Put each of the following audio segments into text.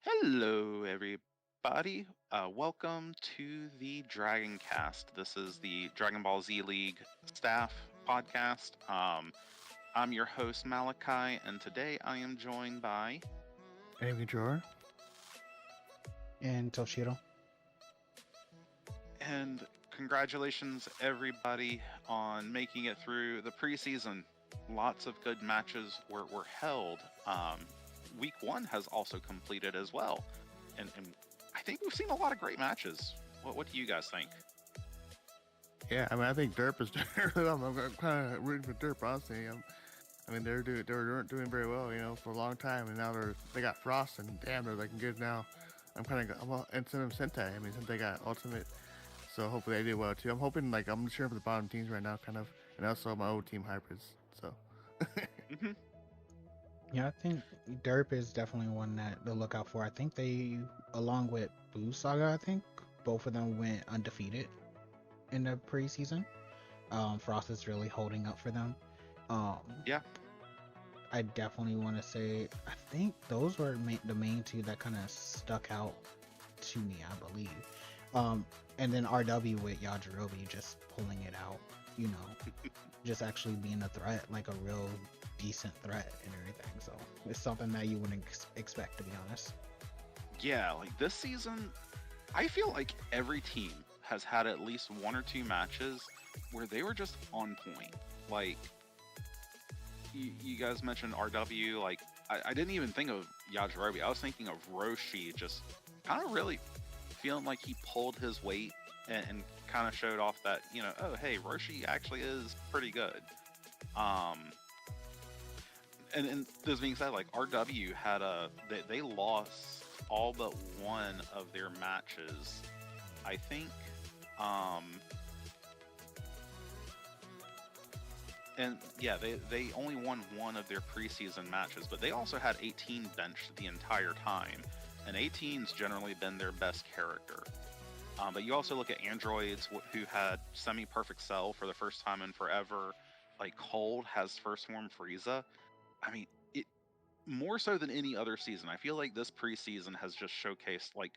Hello, everybody. Welcome to the Dragon Cast. This is the Dragon Ball Z League staff podcast. I'm your host, Malachi, and today I am joined by. Amy Drawer. And Toshiro. And congratulations, everybody, on making it through the preseason. Lots of good matches were held. Week one has also completed as well. And I think we've seen a lot of great matches. What do you guys think? Yeah, I think Derp is doing really well. I'm kind of rooting for Derp, honestly. They were doing very well, for a long time, and now they got Frost, and damn, they're looking good now. And some of them Sentai. Sentai got Ultimate, so hopefully they do well too. I'm hoping, I'm cheering for the bottom teams right now, kind of, and also my old team hybrids. So. Hmm. Yeah, I think Derp is definitely one that to look out for. I think they, along with Boo Saga, I think both of them went undefeated in the preseason. Frost is really holding up for them. Um, Yeah. I definitely want to say I think those were the main two that kind of stuck out to me, I believe. And then RW with Yajirobe just pulling it out, you know, just actually being a threat, like a real decent threat and everything. So it's something that you wouldn't expect, to be honest. Yeah, like this season, I feel like every team has had at least one or two matches where they were just on point. Like, you guys mentioned RW, like, I didn't even think of Yajirobe. I was thinking of Roshi just kind of really feeling like he pulled his weight and kind of showed off that, oh, hey, Roshi actually is pretty good. Um, and this being said, like RW had they lost all but one of their matches, I think. Um, and yeah, they only won one of their preseason matches, but they also had 18 benched the entire time, and 18's generally been their best character. But you also look at androids who had semi-perfect cell for the first time in forever. Like Cold has first form Frieza. I mean, it more so than any other season. I feel like this preseason has just showcased like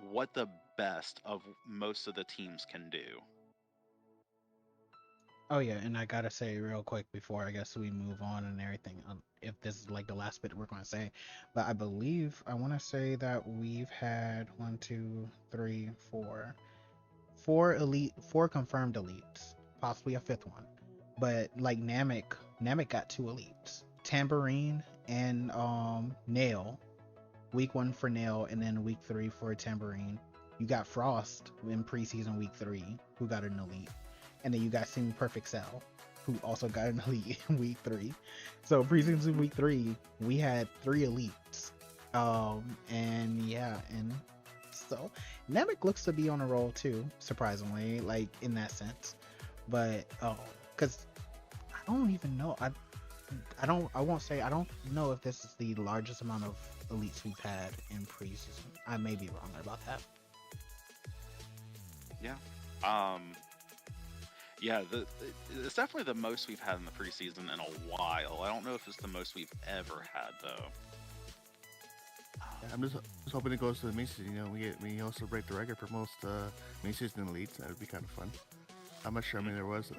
what the best of most of the teams can do. Oh yeah, and I gotta say real quick before I guess we move on and everything, if this is like the last bit we're gonna say, but I believe I want to say that we've had one, two, three, four confirmed elites, possibly a fifth one. But like Namek got two elites, Tambourine and Nail. Week one for Nail, and then week three for Tambourine. You got Frost in preseason week three, who got an elite, and then you got Sing Perfect Cell, who also got an elite in week three. So preseason week three, we had three elites. And yeah, and so Namek looks to be on a roll too, surprisingly, like in that sense. But because I don't even know, I won't say I don't know if this is the largest amount of elites we've had in preseason. I may be wrong about that. Yeah. Um, yeah, it's definitely the most we've had in the preseason in a while. I don't know if it's the most we've ever had though. Yeah, I'm just hoping it goes to the main season. We also break the record for most main season elites. That would be kind of fun. I'm not sure. There was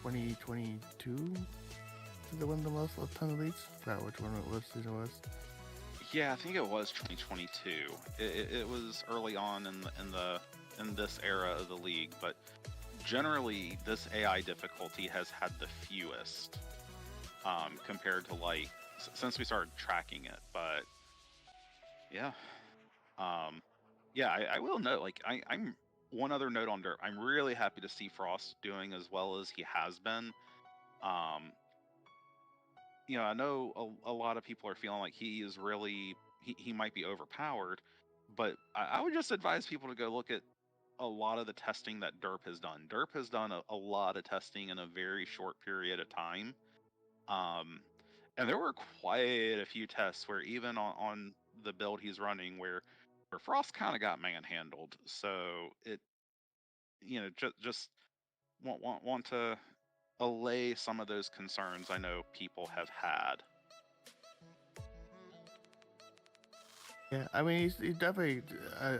2022. The one the most ton of elites. I forgot which one it was. Season it was. Yeah, I think it was 2022. It was early on in this era of the league, but generally this AI difficulty has had the fewest compared to like since we started tracking it. But yeah, um, yeah, I will note like I'm one other note on Dirt. I'm really happy to see Frost doing as well as he has been. Um, I know a lot of people are feeling like he is really he might be overpowered, but I would just advise people to go look at a lot of the testing that Derp has done. Derp has done a lot of testing in a very short period of time. Um, and there were quite a few tests where even on the build he's running where Frost kind of got manhandled. So it just want to allay some of those concerns I know people have had. Yeah, I mean, he's definitely.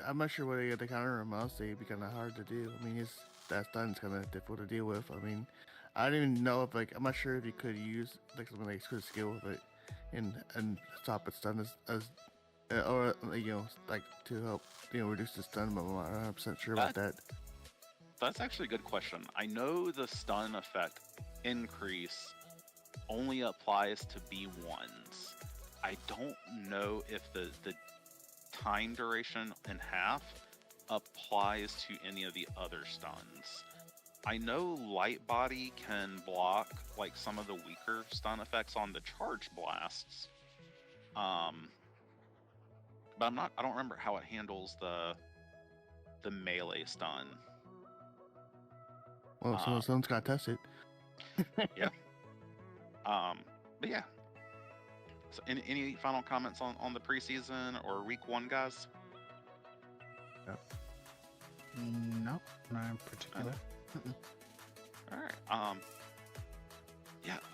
I'm not sure what he had to counter him. Honestly, it'd be kind of hard to do. I mean, that stun's kind of difficult to deal with. I mean, I don't even know if like I'm not sure if he could use like something like good skill with it, and stop its stun or like to help reduce the stun. But I'm not 100% sure about that. That's actually a good question. I know the stun effect increase only applies to B1s. I don't know if the time duration in half applies to any of the other stuns. I know Light Body can block like some of the weaker stun effects on the charge blasts. But I don't remember how it handles the melee stun. Well, someone's got to test it. Yeah. But yeah. So any final comments on the preseason or week 1, guys? No, not in particular. All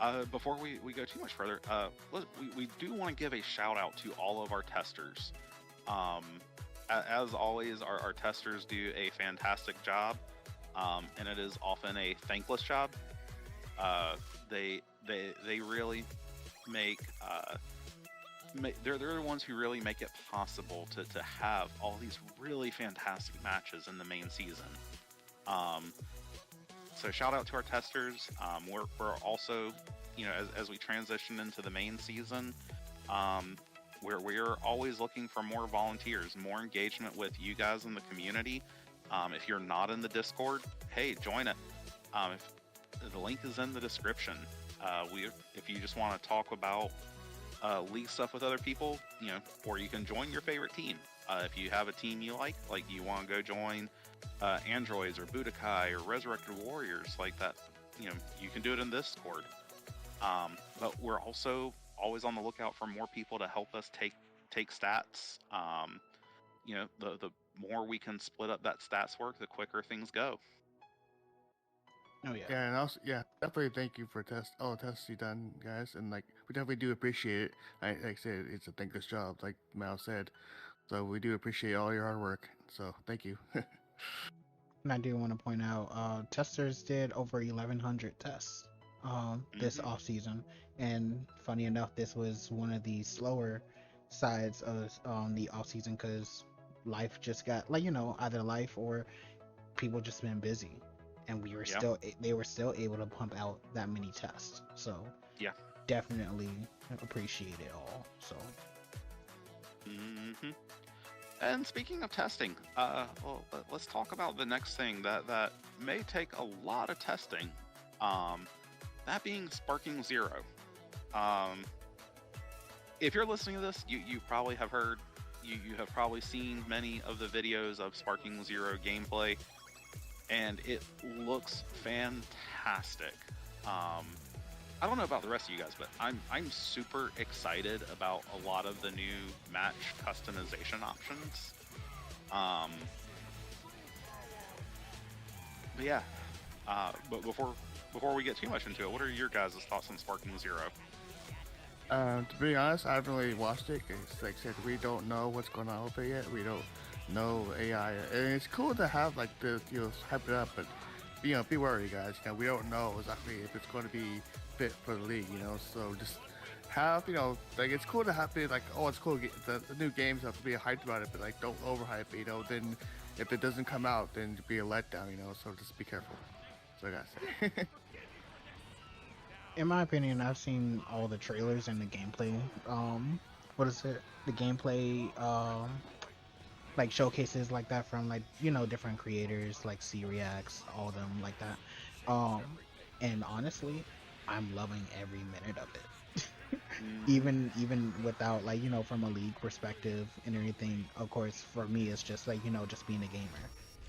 right. Before we go too much further, we do want to give a shout out to all of our testers. As always, our testers do a fantastic job, and it is often a thankless job. They really make they're the ones who really make it possible to have all these really fantastic matches in the main season. So shout out to our testers. We're also, as we transition into the main season, we're always looking for more volunteers, more engagement with you guys in the community. If you're not in the Discord, hey, join it. The link is in the description. If you just want to talk about league stuff with other people, or you can join your favorite team. If you have a team you like you want to go join Androids or Budokai or Resurrected Warriors like that, you can do it in this Discord. But we're also always on the lookout for more people to help us take stats. The more we can split up that stats work, the quicker things go. Oh yeah. Yeah, and also definitely thank you for all the tests you done, guys, and like we definitely do appreciate it. Like I said, it's a thankless job, like Mal said. So we do appreciate all your hard work. So thank you. And I do want to point out, testers did over 1,100 tests this off season, and funny enough, this was one of the slower sides of the off season because life just got either life or people just been busy, and they were still able to pump out that many tests. So yeah, definitely appreciate it all. So. And speaking of testing, let's talk about the next thing that may take a lot of testing. That being SparkingZero. If you're listening to this, you probably have heard, you have probably seen many of the videos of SparkingZero gameplay, and it looks fantastic. I don't know about the rest of you guys, but I'm super excited about a lot of the new match customization options. But yeah, but before we get too much into it, what are your guys' thoughts on SparkingZero? To be honest, I haven't really watched it. Like I said, we don't know what's going on with it yet. We don't know AI, and it's cool to have like the hype it up, but be wary, guys. We don't know exactly if it's going to be fit for the league. So just have like it's cool to have it like, oh, it's cool. The new games have to be hyped about it, but like don't overhype it. Then if it doesn't come out, then be a letdown. So just be careful. So I gotta say. In my opinion, I've seen all the trailers and the gameplay. What is it? The gameplay, like showcases like that from like different creators like C-Reacts, all of them like that. And honestly, I'm loving every minute of it. even without like from a league perspective and everything. Of course, for me, it's just like just being a gamer.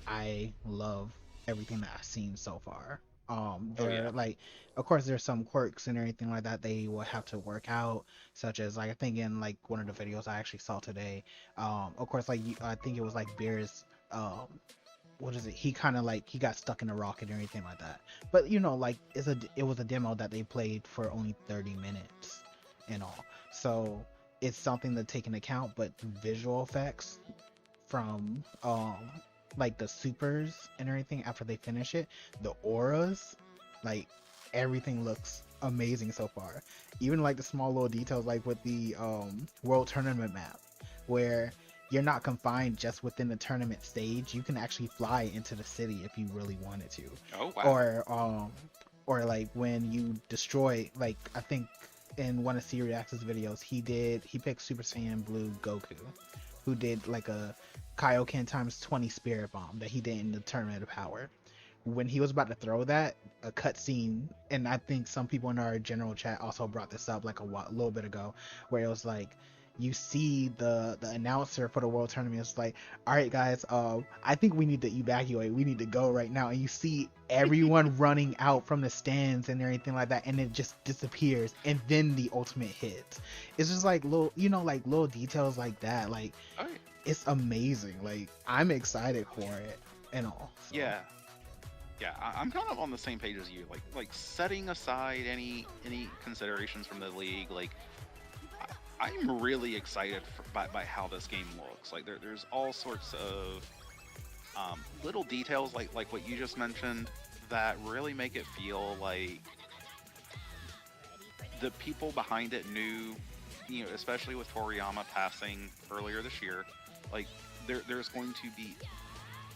I love everything that I've seen so far. Like, of course, there's some quirks and everything like that they will have to work out, such as like I think in like one of the videos I actually saw today. Of course, like I think it was like Beer's. What is it? He kind of like he got stuck in a rocket and everything like that. But like it was a demo that they played for only 30 minutes and all. So it's something to take into account, but visual effects from like the supers and everything after they finish it, the auras, like everything looks amazing so far. Even like the small little details, like with the world tournament map, where you're not confined just within the tournament stage. You can actually fly into the city if you really wanted to. Oh wow. Or like when you destroy, like I think in one of Sirius's videos, he picked Super Saiyan Blue Goku, who did like a Kaioken times 20 Spirit Bomb that he did in the Tournament of Power. When he was about to throw that, a cutscene, and I think some people in our general chat also brought this up like a little bit ago, where it was like, you see the announcer for the world tournament is like, all right guys, I think we need to evacuate, we need to go right now, and you see everyone running out from the stands and everything like that, and it just disappears, and then the ultimate hits. It's just like little, you know, like little details like that, like it's amazing. Like I'm excited for it and all, so. I'm kind of on the same page as you. Like setting aside any considerations from the league, like I'm really excited by how this game looks. Like there's all sorts of little details like what you just mentioned that really make it feel like the people behind it knew, you know, especially with Toriyama passing earlier this year, like there's going to be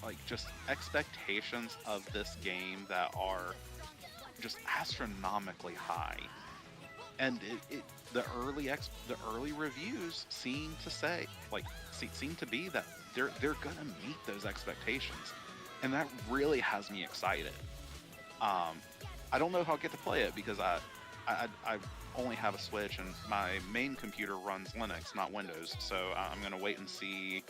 like just expectations of this game that are just astronomically high, and the early reviews seem to be that they're gonna meet those expectations, and that really has me excited. I don't know if I'll get to play it because I only have a Switch and my main computer runs Linux, not Windows, so I'm gonna wait and see,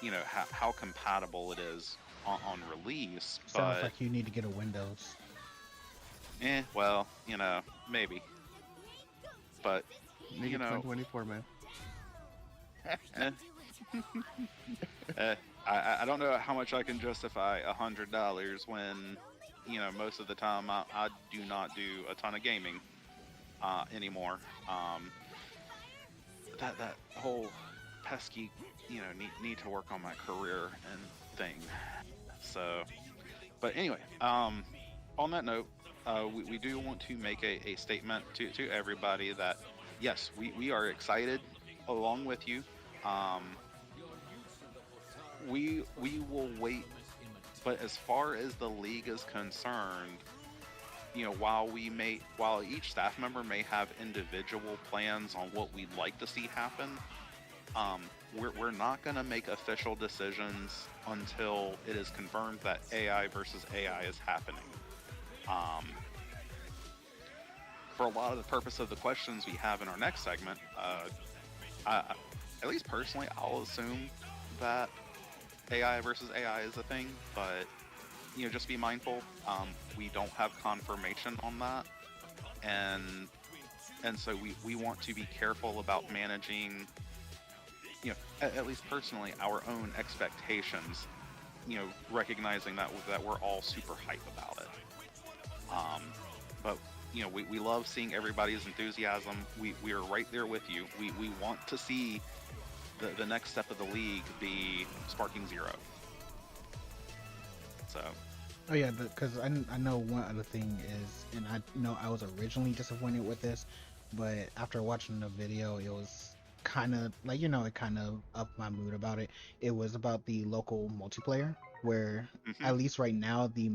you know, how compatible it is on release. Sounds but like you need to get a Windows. Well, you know, maybe. But you know, 24, man. I don't know how much I can justify $100 when, you know, most of the time I do not do a ton of gaming anymore. That whole pesky, you know, need to work on my career and thing. So, but anyway, on that note, we do want to make a statement to everybody that yes, we are excited along with you. We will wait, but as far as the league is concerned, you know, while each staff member may have individual plans on what we'd like to see happen, we're not going to make official decisions until it is confirmed that AI versus AI is happening. For a lot of the purpose of the questions we have in our next segment, at least personally, I'll assume that AI versus AI is a thing, but you know, just be mindful. We don't have confirmation on that, and so we want to be careful about managing, you know, at least personally, our own expectations. You know, recognizing that we're all super hype about it. But you know, we love seeing everybody's enthusiasm. We are right there with you. We want to see the next step of the league be SparkingZero. So. Oh yeah, because I know one other thing is, and I know I was originally disappointed with this, but after watching the video, it was kind of like, you know, it kind of upped my mood about it. It was about the local multiplayer, where at least right now the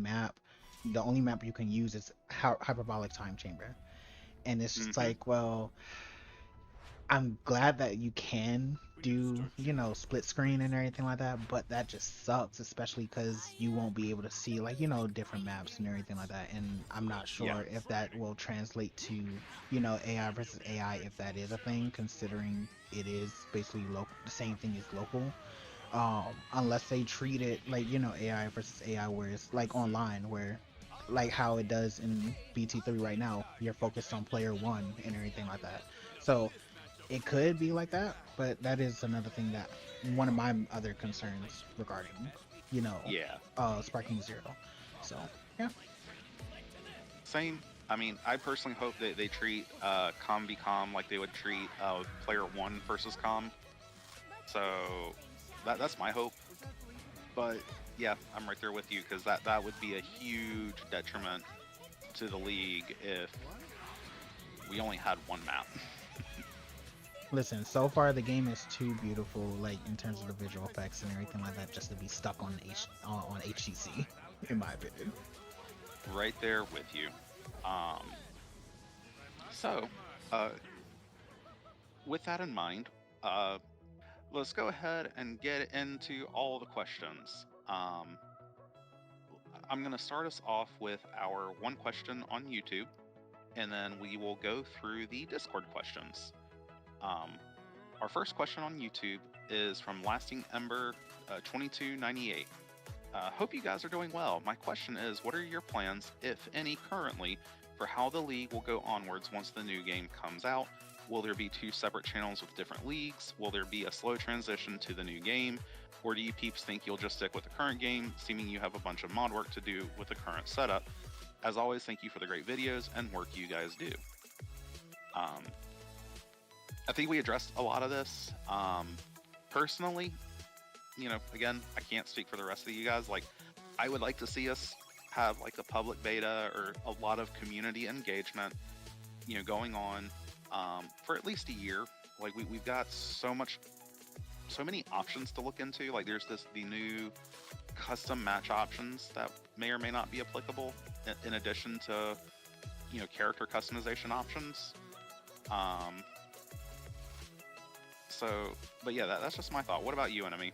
only map you can use is Hyperbolic Time Chamber, and it's just like, well, I'm glad that you can do, you know, split screen and everything like that, but that just sucks, especially because you won't be able to see, like, you know, different maps and everything like that, and I'm not sure if that will translate to, you know, AI versus AI, if that is a thing, considering it is basically the same thing as local, unless they treat it like, you know, AI versus AI, where it's like online, where like how it does in BT3 right now, you're focused on player one and everything like that. So it could be like that, but that is another thing that one of my other concerns regarding, you know, SparkingZero. So yeah. Same. I mean, I personally hope that they treat com v com like they would treat player one versus com. So that's my hope. But yeah, I'm right there with you because that would be a huge detriment to the league if we only had one map. Listen, so far the game is too beautiful, like in terms of the visual effects and everything like that, just to be stuck on on HTC, in my opinion. Right there with you. So, with that in mind, let's go ahead and get into all the questions. I'm going to start us off with our one question on YouTube, and then we will go through the Discord questions. Our first question on YouTube is from Lasting Ember 2298. Hope you guys are doing well. My question is, what are your plans, if any, currently, for how the league will go onwards once the new game comes out? Will there be 2 separate channels with different leagues? Will there be a slow transition to the new game? Or do you peeps think you'll just stick with the current game, seeming you have a bunch of mod work to do with the current setup? As always, thank you for the great videos and work you guys do. I think we addressed a lot of this. Personally, you know, again, I can't speak for the rest of you guys. Like, I would like to see us have like a public beta or a lot of community engagement, you know, going on for at least a year. Like we've got so many options to look into. Like there's the new custom match options that may or may not be applicable in addition to, you know, character customization options. But yeah, that's just my thought. What about you, Enemy?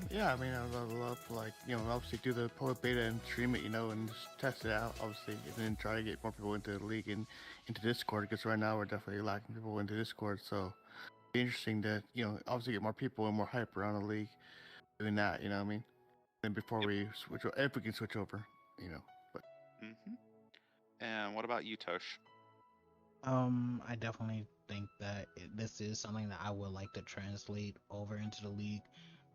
Yeah, I mean, I would love to, like, you know, obviously do the public beta and stream it, you know, and just test it out, obviously, and then try to get more people into the league and into Discord, because right now we're definitely lacking people into Discord, so it'd be interesting to, you know, obviously get more people and more hype around the league doing that, you know what I mean? Then before we switch, if we can switch over, you know, but. And what about you, Tosh? I definitely think that this is something that I would like to translate over into the league.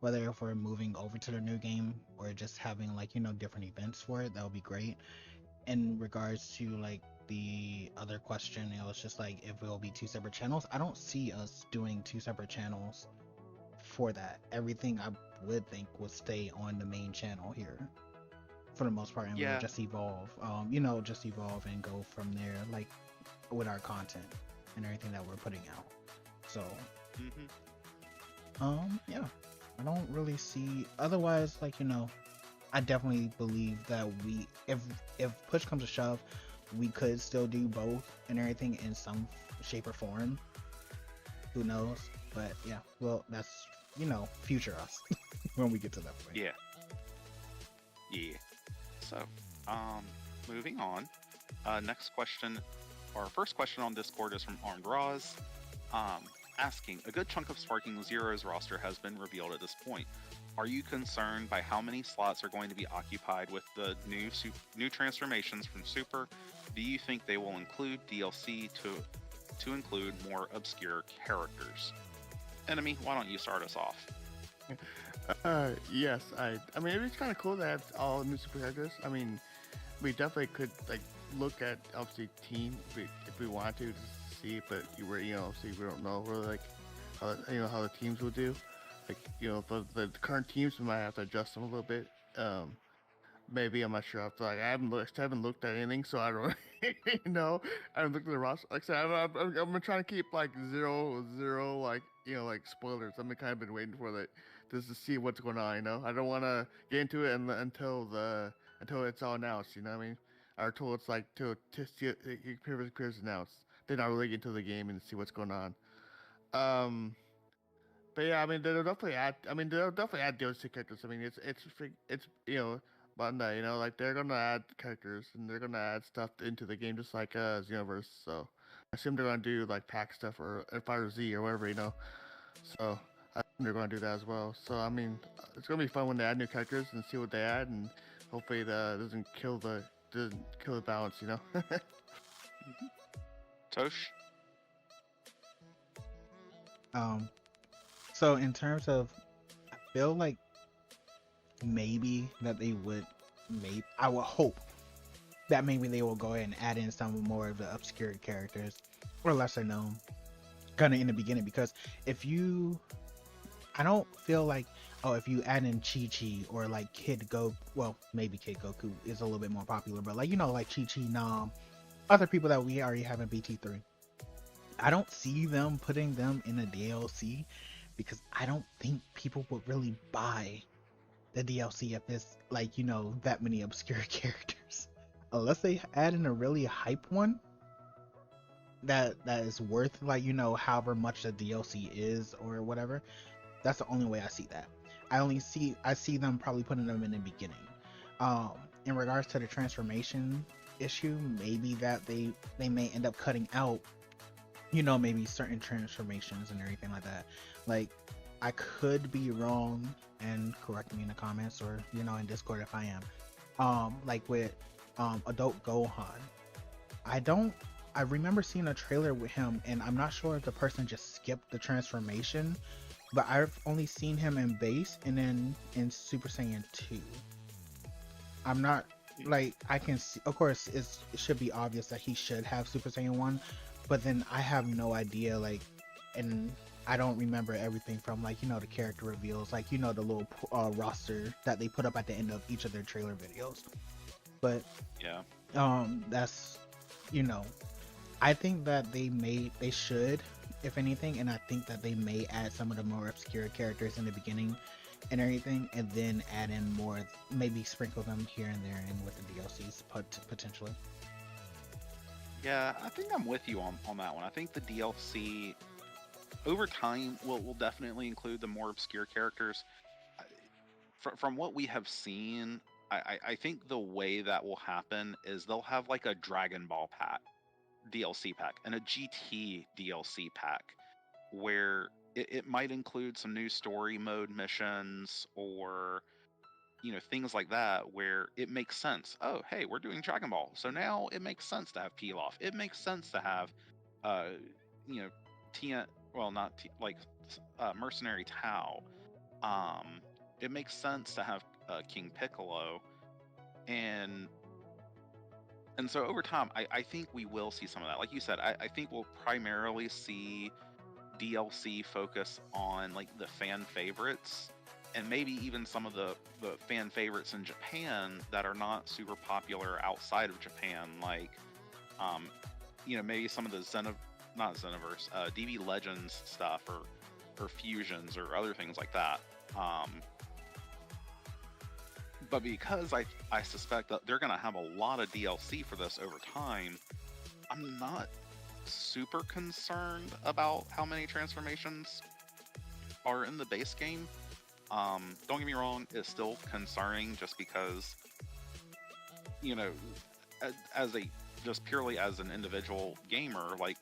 Whether if we're moving over to the new game or just having, like, you know, different events for it, that would be great. In regards to like the other question, it was just like if it will be 2 separate channels. I don't see us doing 2 separate channels for that. Everything I would think would stay on the main channel here for the most part, and we'll just evolve. You know, just evolve and go from there, like with our content and everything that we're putting out. So, yeah. I don't really see otherwise, like, you know, I definitely believe that if push comes to shove, we could still do both and everything in some shape or form. Who knows? But yeah, well, that's, you know, future us when we get to that point. Yeah. So, moving on. Next question, our first question on Discord is from Armed Roz. Asking, a good chunk of SparkingZero's roster has been revealed at this point. Are you concerned by how many slots are going to be occupied with the new transformations from Super? Do you think they will include DLC to include more obscure characters? Enemy, why don't you start us off? Yes, I mean, it's kind of cool to have all new super characters. I mean, we definitely could, like, look at, obviously, team if we want to see, but you know, see, we don't know really, like, how, you know, how the teams will do. Like, you know, the current teams, we might have to adjust them a little bit. Maybe, I'm not sure. I haven't looked at anything, so I don't know. I haven't looked at the roster. Like I said, I'm trying to keep like zero, like, you know, like spoilers. I've kind of been waiting for that just to see what's going on. You know, I don't want to get into it until it's all announced. You know what I mean? Or until it's like till it appears announced. Then I'll really get into the game and see what's going on. But yeah, I mean, they'll definitely add. I mean, they'll definitely add DLC characters. I mean, it's you know, Bandai, you know, like they're gonna add characters and they're gonna add stuff into the game, just like Xenoverse. So I assume they're gonna do like pack stuff or Fire Z or whatever, you know. So I think they're gonna do that as well. So I mean, it's gonna be fun when they add new characters and see what they add, and hopefully that doesn't kill the balance, you know. Tosh? So in terms of, I feel like maybe that they would, I would hope that maybe they will go ahead and add in some more of the obscure characters or lesser known kind of in the beginning. Because if you, I don't feel like, oh, if you add in Chi Chi or like Kid Goku, well, maybe Kid Goku is a little bit more popular, but like, you know, like Chi Chi, Nam, other people that we already have in BT3, I don't see them putting them in a DLC because I don't think people would really buy the DLC if it's like, you know, that many obscure characters. Unless they add in a really hype one that is worth, like, you know, however much the DLC is or whatever. That's the only way I see that. I see them probably putting them in the beginning. In regards to the transformation issue, maybe that they may end up cutting out, you know, maybe certain transformations and everything like that. Like, I could be wrong, and correct me in the comments or, you know, in Discord if I am. Like with Adult Gohan, I remember seeing a trailer with him, and I'm not sure if the person just skipped the transformation, but I've only seen him in base and then in Super Saiyan 2. I'm not, like, I can see, of course, it should be obvious that he should have Super Saiyan 1, but then I have no idea, like, and I don't remember everything from, like, you know, the character reveals, like, you know, the little roster that they put up at the end of each of their trailer videos. But Yeah. That's, you know, I think that they should, if anything, and I think that they may add some of the more obscure characters in the beginning and everything, and then add in more, maybe sprinkle them here and there in with the DLCs potentially. Yeah, I think I'm with you on that one. I think the DLC over time will definitely include the more obscure characters. From what we have seen, I think the way that will happen is they'll have like a Dragon Ball pack, DLC pack, and a GT DLC pack, where it might include some new story mode missions or, you know, things like that, where it makes sense. Oh, hey, we're doing Dragon Ball, so now it makes sense to have Pilaf. It makes sense to have, uh, you know, Tia. Well, not T, like Mercenary Tao. Um, it makes sense to have King Piccolo, and so over time, I think we will see some of that. Like you said, I think we'll primarily see DLC focus on like the fan favorites, and maybe even some of the fan favorites in Japan that are not super popular outside of Japan, like you know, maybe some of the not Xenoverse, DB Legends stuff, or fusions or other things like that. But because I suspect that they're going to have a lot of DLC for this over time, I'm not super concerned about how many transformations are in the base game. Don't get me wrong, it's still concerning just because, you know, as a just purely as an individual gamer, like,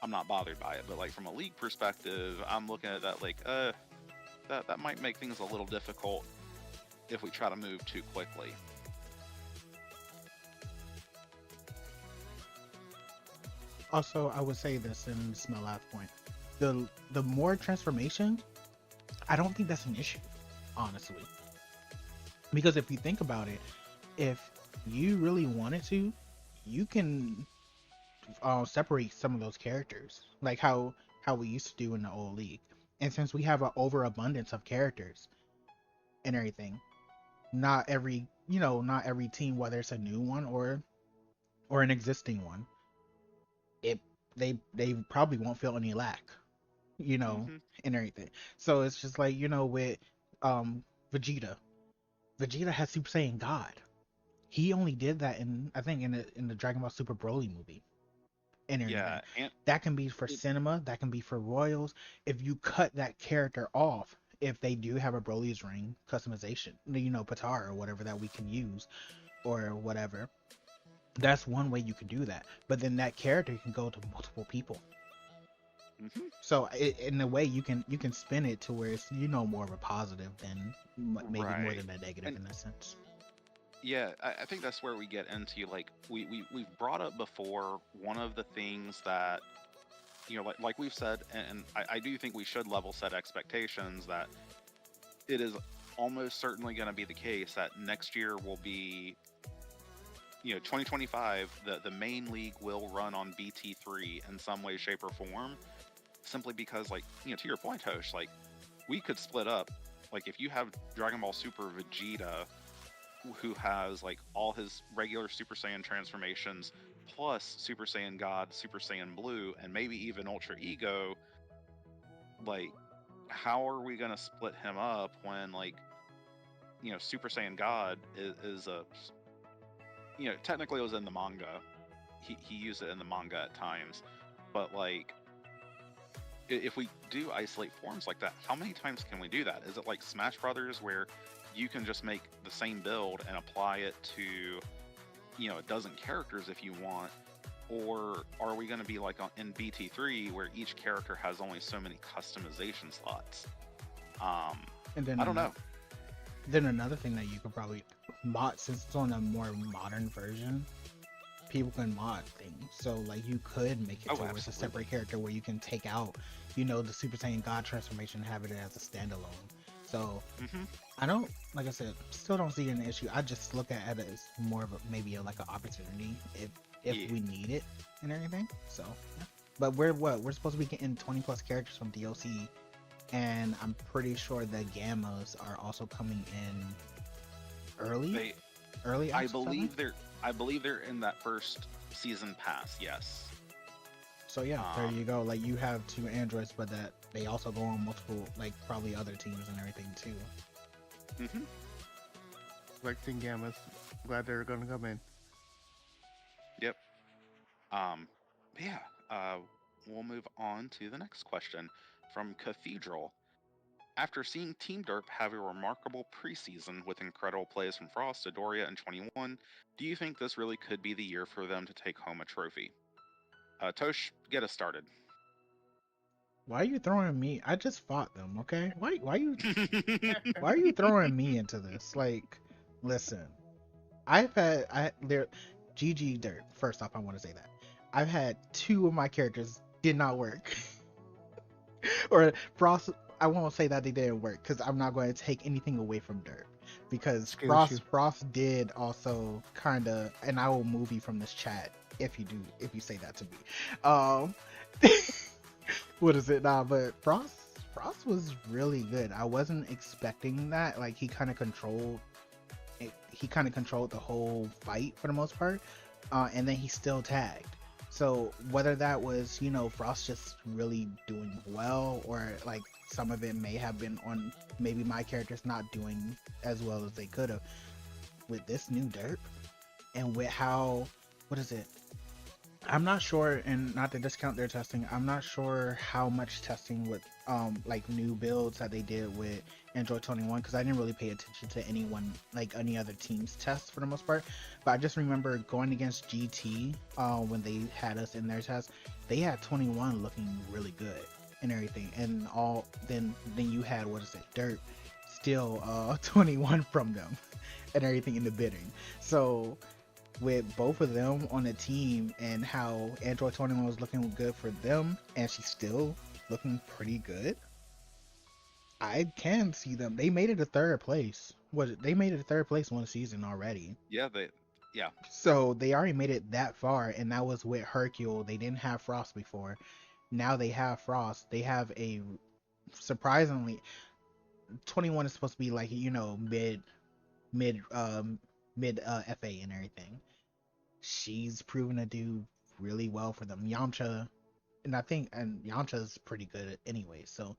I'm not bothered by it. But like from a league perspective, I'm looking at that like, that might make things a little difficult if we try to move too quickly. Also, I would say this, and this is my last point. The more transformation, I don't think that's an issue, honestly. Because if you think about it, if you really wanted to, you can separate some of those characters, like how we used to do in the old league. And since we have an overabundance of characters and everything, not every team, whether it's a new one or an existing one, they probably won't feel any lack, you know, and everything. So it's just like, you know, with Vegeta has Super Saiyan God. He only did that in, I think, in the Dragon Ball Super Broly movie. And everything. Yeah, and that can be for cinema, that can be for Royals. If you cut that character off, if they do have a Broly's ring customization, you know, Patara or whatever that we can use or whatever, that's one way you can do that. But then that character can go to multiple people. So in a way, you can spin it to where it's, you know, more of a positive than maybe more than a negative in that sense. Yeah, I think that's where we get into, like, we've brought up before, one of the things that, you know, like we've said, and I do think we should level set expectations, that it is almost certainly going to be the case that next year will be, 2025, the main league will run on BT3 in some way, shape, or form, simply because, like, to your point, Hosh, like, we could split up. Like, if you have Dragon Ball Super Vegeta, who has, like, all his regular Super Saiyan transformations, plus Super Saiyan God, Super Saiyan Blue, and maybe even Ultra Ego, like, how are we going to split him up when, like, Super Saiyan God is a, technically it was in the manga. He used it in the manga at times, but, like, if we do isolate forms like that, how many times can we do that? Is it like Smash Brothers where you can just make the same build and apply it to, a dozen characters if you want? Or are we going to be like in BT3 where each character has only so many customization slots? And then I don't know. Then another thing that you could probably mod, since it's on a more modern version, people can mod things. So, like, you could make it to where it's a separate character where you can take out, the Super Saiyan God transformation and have it as a standalone. So, I don't, like I said, still don't see an issue. I just look at it as more of maybe like an opportunity if we need it and everything. So, yeah. But we're supposed to be getting 20 plus characters from DLC, and I'm pretty sure the Gammas are also coming in early. I believe they're in that first season pass. Yes. So yeah, there you go. Like, you have 2 androids, but that they also go on multiple, like, probably other teams and everything too. Like Team Gammas. Glad they're gonna come in. Yep. Yeah. We'll move on to the next question from Cathedral. After seeing Team Derp have a remarkable preseason with incredible plays from Frost, Doria, and 21, do you think this really could be the year for them to take home a trophy? Tosh, get us started. Why are you throwing me? I just fought them, okay? Why are you throwing me into this? Like, listen, GG Dirt. First off, I want to say that I've had 2 of my characters did not work, or Frost. I won't say that they didn't work because I'm not going to take anything away from Dirt, because Frost did also kind of, and I will move you from this chat if you say that to me. What is it now? But Frost was really good. I wasn't expecting that. Like, he kind of controlled the whole fight for the most part, and then he still tagged. So whether that was, Frost just really doing well, or like some of it may have been on maybe my characters not doing as well as they could have with this new Derp, and with how, what is it? I'm not sure, and not to discount their testing, I'm not sure how much testing with like new builds that they did with Android 21, because I didn't really pay attention to any other team's tests for the most part. But I just remember going against GT when they had us in their test, they had 21 looking really good and everything, and then you had, what is it, Dirt still 21 from them and everything in the bidding. So with both of them on the team and how Android 21 was looking good for them, and she's still looking pretty good, I can see them. They made it a 3rd place. They made it a 3rd place one season already. Yeah, So they already made it that far, and that was with Hercule. They didn't have Frost before. Now they have Frost. They have a, surprisingly, 21 is supposed to be like, mid FA and everything. She's proven to do really well for them. Yamcha, and Yamcha's pretty good anyway. So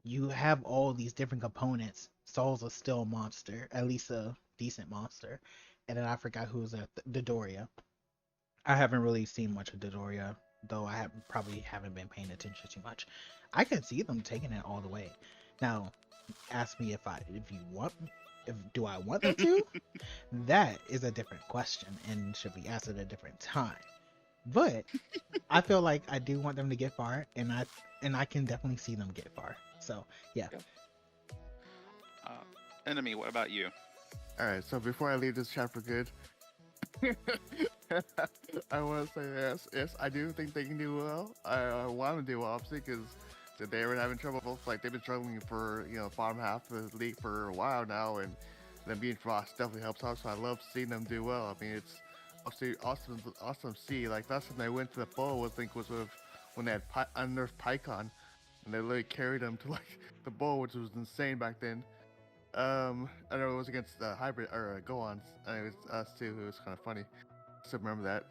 you have all these different components. Sol's a still a monster, at least a decent monster. And then I forgot who's at Dodoria. I haven't really seen much of Dodoria, though I probably haven't been paying attention too much. I can see them taking it all the way. Now, ask me if do I want them to? That is a different question and should be asked at a different time. But I feel like I do want them to get far, and I can definitely see them get far. So yeah. Enemy, what about you? All right, so before I leave this chat for good, I want to say yes, I do think they can do well. I want to do well, obviously, because they were having trouble. Like, they've been struggling for bottom half of the league for a while now, and them being Frost definitely helps out. So I love seeing them do well. I mean, it's obviously awesome C. Like last time they went to the bowl, I think was with when they had unnerfed Pycon, and they literally carried them to like the bowl, which was insane back then. I know it was against hybrid or Goans, and it was us too. It was kind of funny. Still remember that.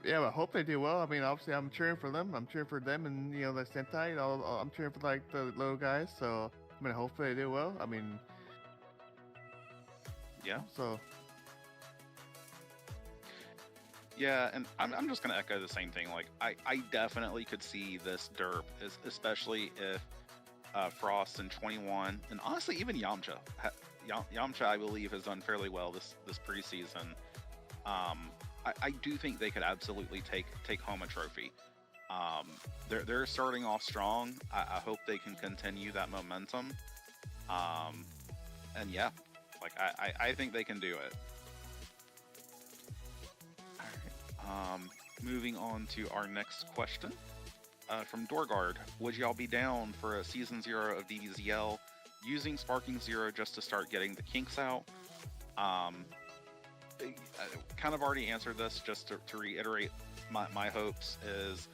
Yeah, but I hope they do well. I mean, obviously, I'm cheering for them. I'm cheering for them, and you know, the Sentai. I'm cheering for like the little guys. So I mean, hopefully they do well. I mean, Yeah. so Yeah, and I'm just gonna echo the same thing. Like, I definitely could see this derp, especially if Frost and 21, and honestly even Yamcha. Yamcha, I believe, has done fairly well this preseason. I do think they could absolutely take home a trophy. They're starting off strong. I hope they can continue that momentum. And yeah, like I think they can do it. All right. Moving on to our next question. From Dorgard, would y'all be down for a Season 0 of DBZL using SparkingZero just to start getting the kinks out? I kind of already answered this. Just to reiterate, my hopes is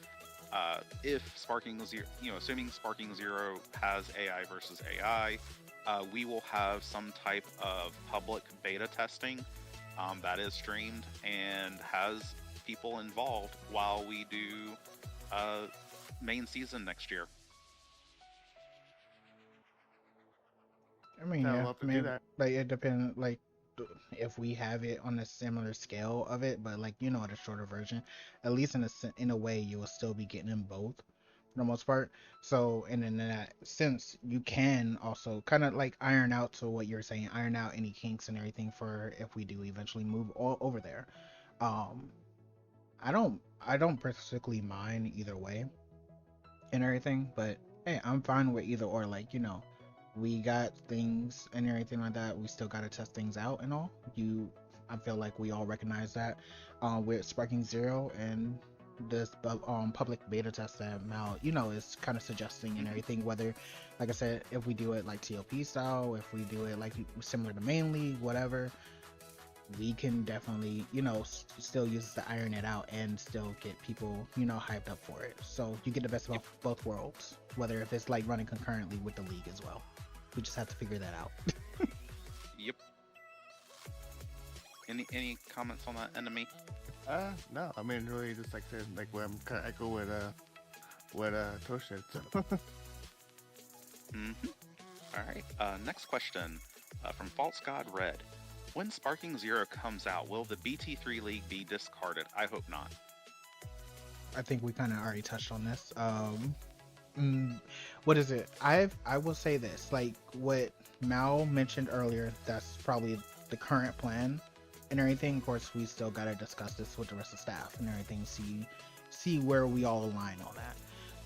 if SparkingZero, assuming SparkingZero has AI versus AI, we will have some type of public beta testing that is streamed and has people involved while we do main season next year. I mean, I'd yeah, love to I do mean, that. like it depends, like if we have it on a similar scale of it, but like at a shorter version, at least in a way, you will still be getting them both for the most part. So, and in that sense, you can also kind of like iron out to what you're saying, iron out any kinks and everything for if we do eventually move over there. Um, I don't particularly mind either way and everything, but hey, I'm fine with either or. Like, we got things and everything like that. We still got to test things out and all. I feel like we all recognize that with SparkingZero and this public beta test that Mal, is kind of suggesting and everything. Whether, like I said, if we do it like TOP style, if we do it like similar to main league, whatever, we can definitely, still use to iron it out and still get people, hyped up for it. So you get the best of both worlds, whether if it's like running concurrently with the league as well. We just have to figure that out. Yep. Any comments on that, Enemy? No, I mean, really, just like I said, like what I'm kind of echo what Tosh said. So. All right. Next question from False God Red. When SparkingZero comes out, will the BT3 League be discarded? I hope not. I think we kind of already touched on this. What is it? I will say this, like what Mal mentioned earlier, that's probably the current plan and everything. Of course, we still got to discuss this with the rest of staff and everything, see where we all align on that.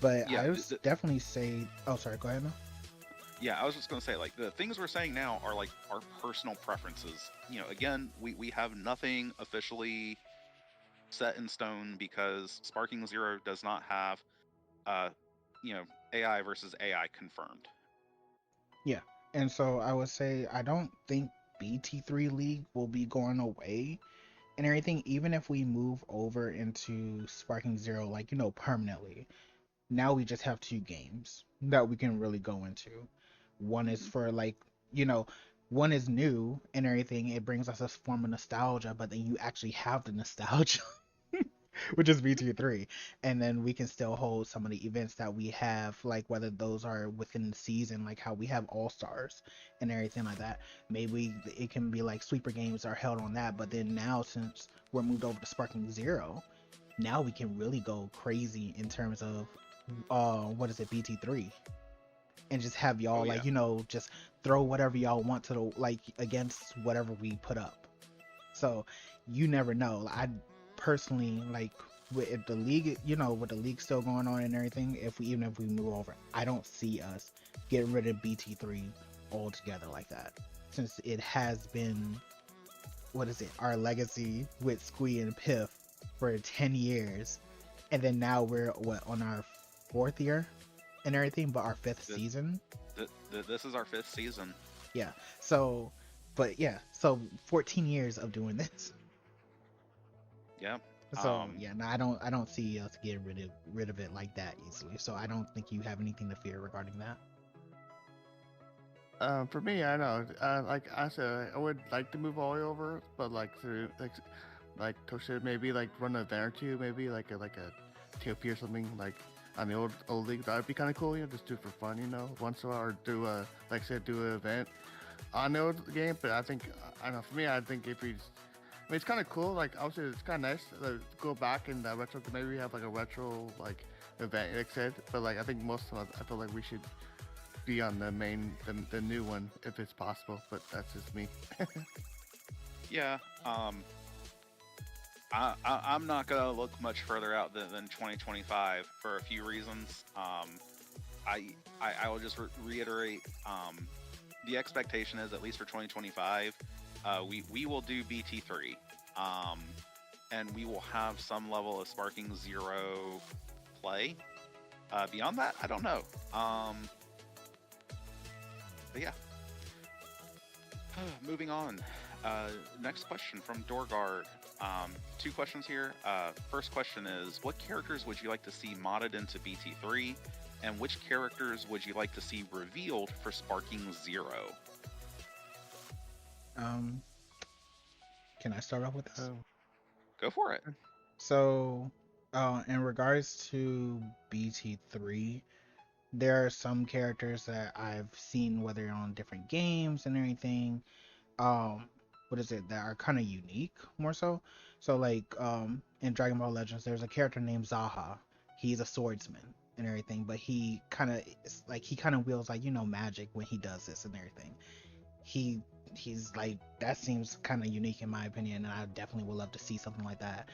But yeah, I would definitely say, oh, sorry, go ahead, Mal. Yeah, I was just going to say, like, the things we're saying now are, like, our personal preferences. Again, we have nothing officially set in stone because SparkingZero does not have, AI versus AI confirmed. Yeah, and so I would say I don't think BT3 League will be going away and everything, even if we move over into SparkingZero, like, permanently. Now we just have 2 games that we can really go into. One is for like, one is new and everything. It brings us a form of nostalgia, but then you actually have the nostalgia, which is BT3. And then we can still hold some of the events that we have, like whether those are within the season, like how we have All-Stars and everything like that. Maybe it can be like sweeper games are held on that. But then now, since we're moved over to SparkingZero, now we can really go crazy in terms of BT3, and just have y'all just throw whatever y'all want to the like against whatever we put up. So you never know. I personally like with the league, with the league still going on and everything, even if we move over, I don't see us getting rid of BT3 altogether like that, since it has been our legacy with Squee and Piff for 10 years, and then now we're on our 4th year and everything, but our 5th season. This is our 5th season. Yeah. So 14 years of doing this. Yeah. So yeah, no, I don't see us getting rid of it like that easily. So I don't think you have anything to fear regarding that. For me, I know. Like I said, I would like to move all the way over, but like Toshiro, maybe like run an event or two, maybe like a TOP or something like on the old league. That'd be kind of cool, you know, just do it for fun, you know, once in a while, or do a like I said, do an event on the old game. But I think I don't know. For me, I think if we, I mean, it's kind of cool. Like obviously, it's kind of nice to go back and retro. Maybe have like a retro like event, like I said. But like I think most of us, I feel like we should be on the main, the new one if it's possible. But that's just me. Yeah. I'm not gonna look much further out than 2025 for a few reasons. I will just reiterate. The expectation is, at least for 2025, we will do BT3, and we will have some level of SparkingZero play. Beyond that, I don't know. But yeah. Moving on. Next question from Dorgard. Two questions here. First question is, what characters would you like to see modded into BT3? And which characters would you like to see revealed for SparkingZero? Can I start off with this? Go for it. So, in regards to BT3, there are some characters that I've seen, whether on different games and everything, what is it, that are kind of unique more so. So like in Dragon Ball Legends, there's a character named Zaha. He's a swordsman and everything, but he kind of wields like, you know, magic when he does this and everything. He's like, that seems kind of unique in my opinion, and I definitely would love to see something like that.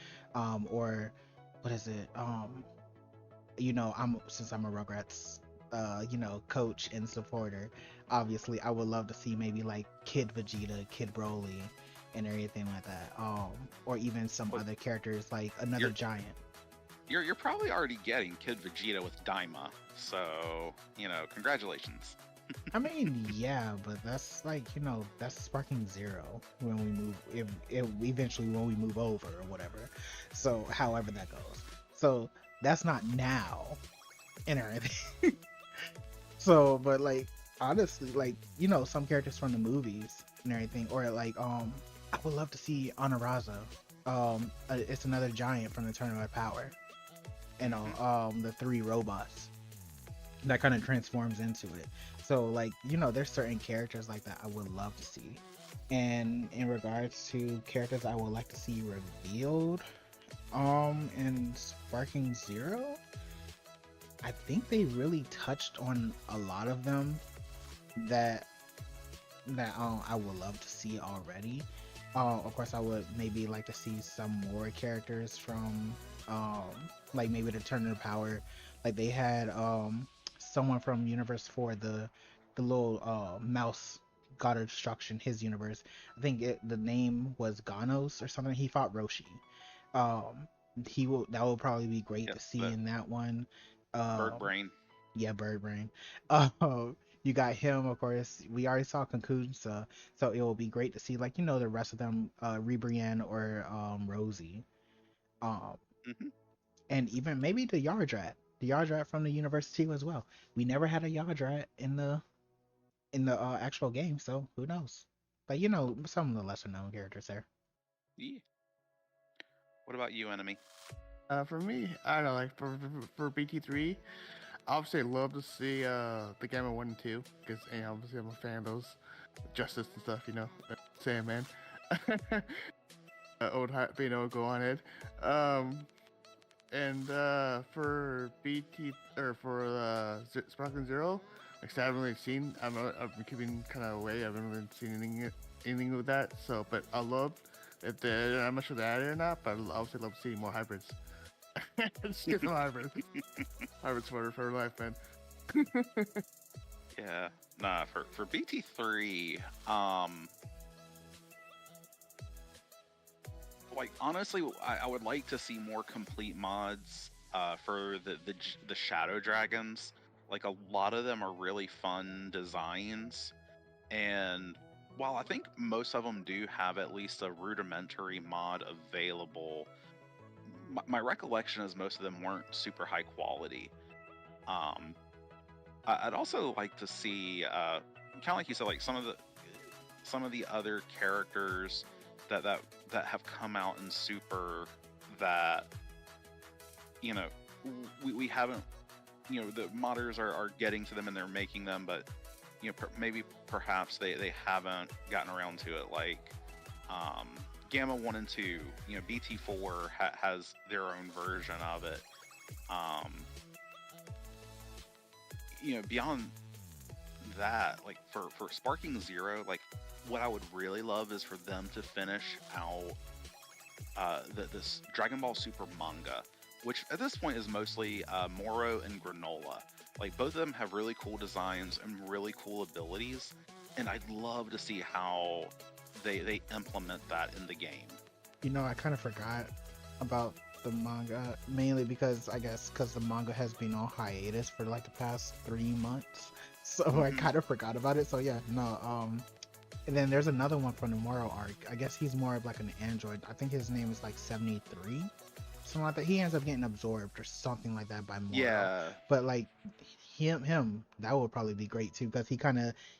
Or what is it? You know, since I'm a Rugrats you know, coach and supporter, obviously I would love to see maybe like Kid Vegeta, Kid Broly, and everything like that. Or even some other characters like another giant. You're probably already getting Kid Vegeta with Daima, so you know, congratulations. I mean, yeah, but that's like, you know, that's SparkingZero when we move, if eventually when we move over or whatever. So however that goes. So that's not now and everything. So, but like honestly, like, you know, some characters from the movies and everything, or like I would love to see Anaraza. It's another giant from the Tournament of Power. You know, the three robots that kind of transforms into it. So like, you know, there's certain characters like that I would love to see. And in regards to characters I would like to see revealed, in SparkingZero, I think they really touched on a lot of them that I would love to see already. Of course, I would maybe like to see some more characters from like maybe the Tournament of Power. Like they had someone from Universe 4, the little mouse god of destruction, his universe. I think the name was Ganos or something. He fought Roshi. That will probably be great to see in that one. Bird Brain. Yeah, Bird Brain. You got him, of course. We already saw Cocoon, so it will be great to see, like, you know, the rest of them, Ribrianne or Rosie. And even maybe the Yardrat from the University as well. We never had a Yardrat in the actual game, so who knows? But you know, some of the lesser known characters there. Yeah. What about you, Enemy? For me, I don't know, like for BT3, obviously I'd love to see the Gamma 1 and 2, because obviously I'm a fan of those Justice and stuff, you know. Sandman. Old hype, you know, go on Ed. And for BT or for SparkingZero, like I haven't really seen. I don't know, I've been keeping kind of away. I haven't really seen anything with that. So, but I love if they. I'm not sure they added it or not, but I obviously love seeing more hybrids. Just get some hybrids. Hybrids for life, man. Yeah, nah. For BT3, like honestly, I would like to see more complete mods for the Shadow Dragons. Like a lot of them are really fun designs, and while I think most of them do have at least a rudimentary mod available, my recollection is most of them weren't super high quality. Um, I'd also like to see, kind of like you said, like some of the other characters that have come out in Super that you know we haven't, the modders are getting to them and they're making them, but maybe perhaps they haven't gotten around to it, like Gamma 1 and 2. BT4 has their own version of it. Beyond that, like for SparkingZero, like what I would really love is for them to finish out this Dragon Ball Super manga, which at this point is mostly Moro and Granola. Like both of them have really cool designs and really cool abilities, and I'd love to see how they implement that in the game. I kind of forgot about the manga, mainly because the manga has been on hiatus for like the past 3 months, so I kind of forgot about it. So yeah, no. And then there's another one from the Moro arc. I guess he's more of like an android. I think his name is like 73, something like that. He ends up getting absorbed or something like that by Moro. Yeah. But like him, that would probably be great too, because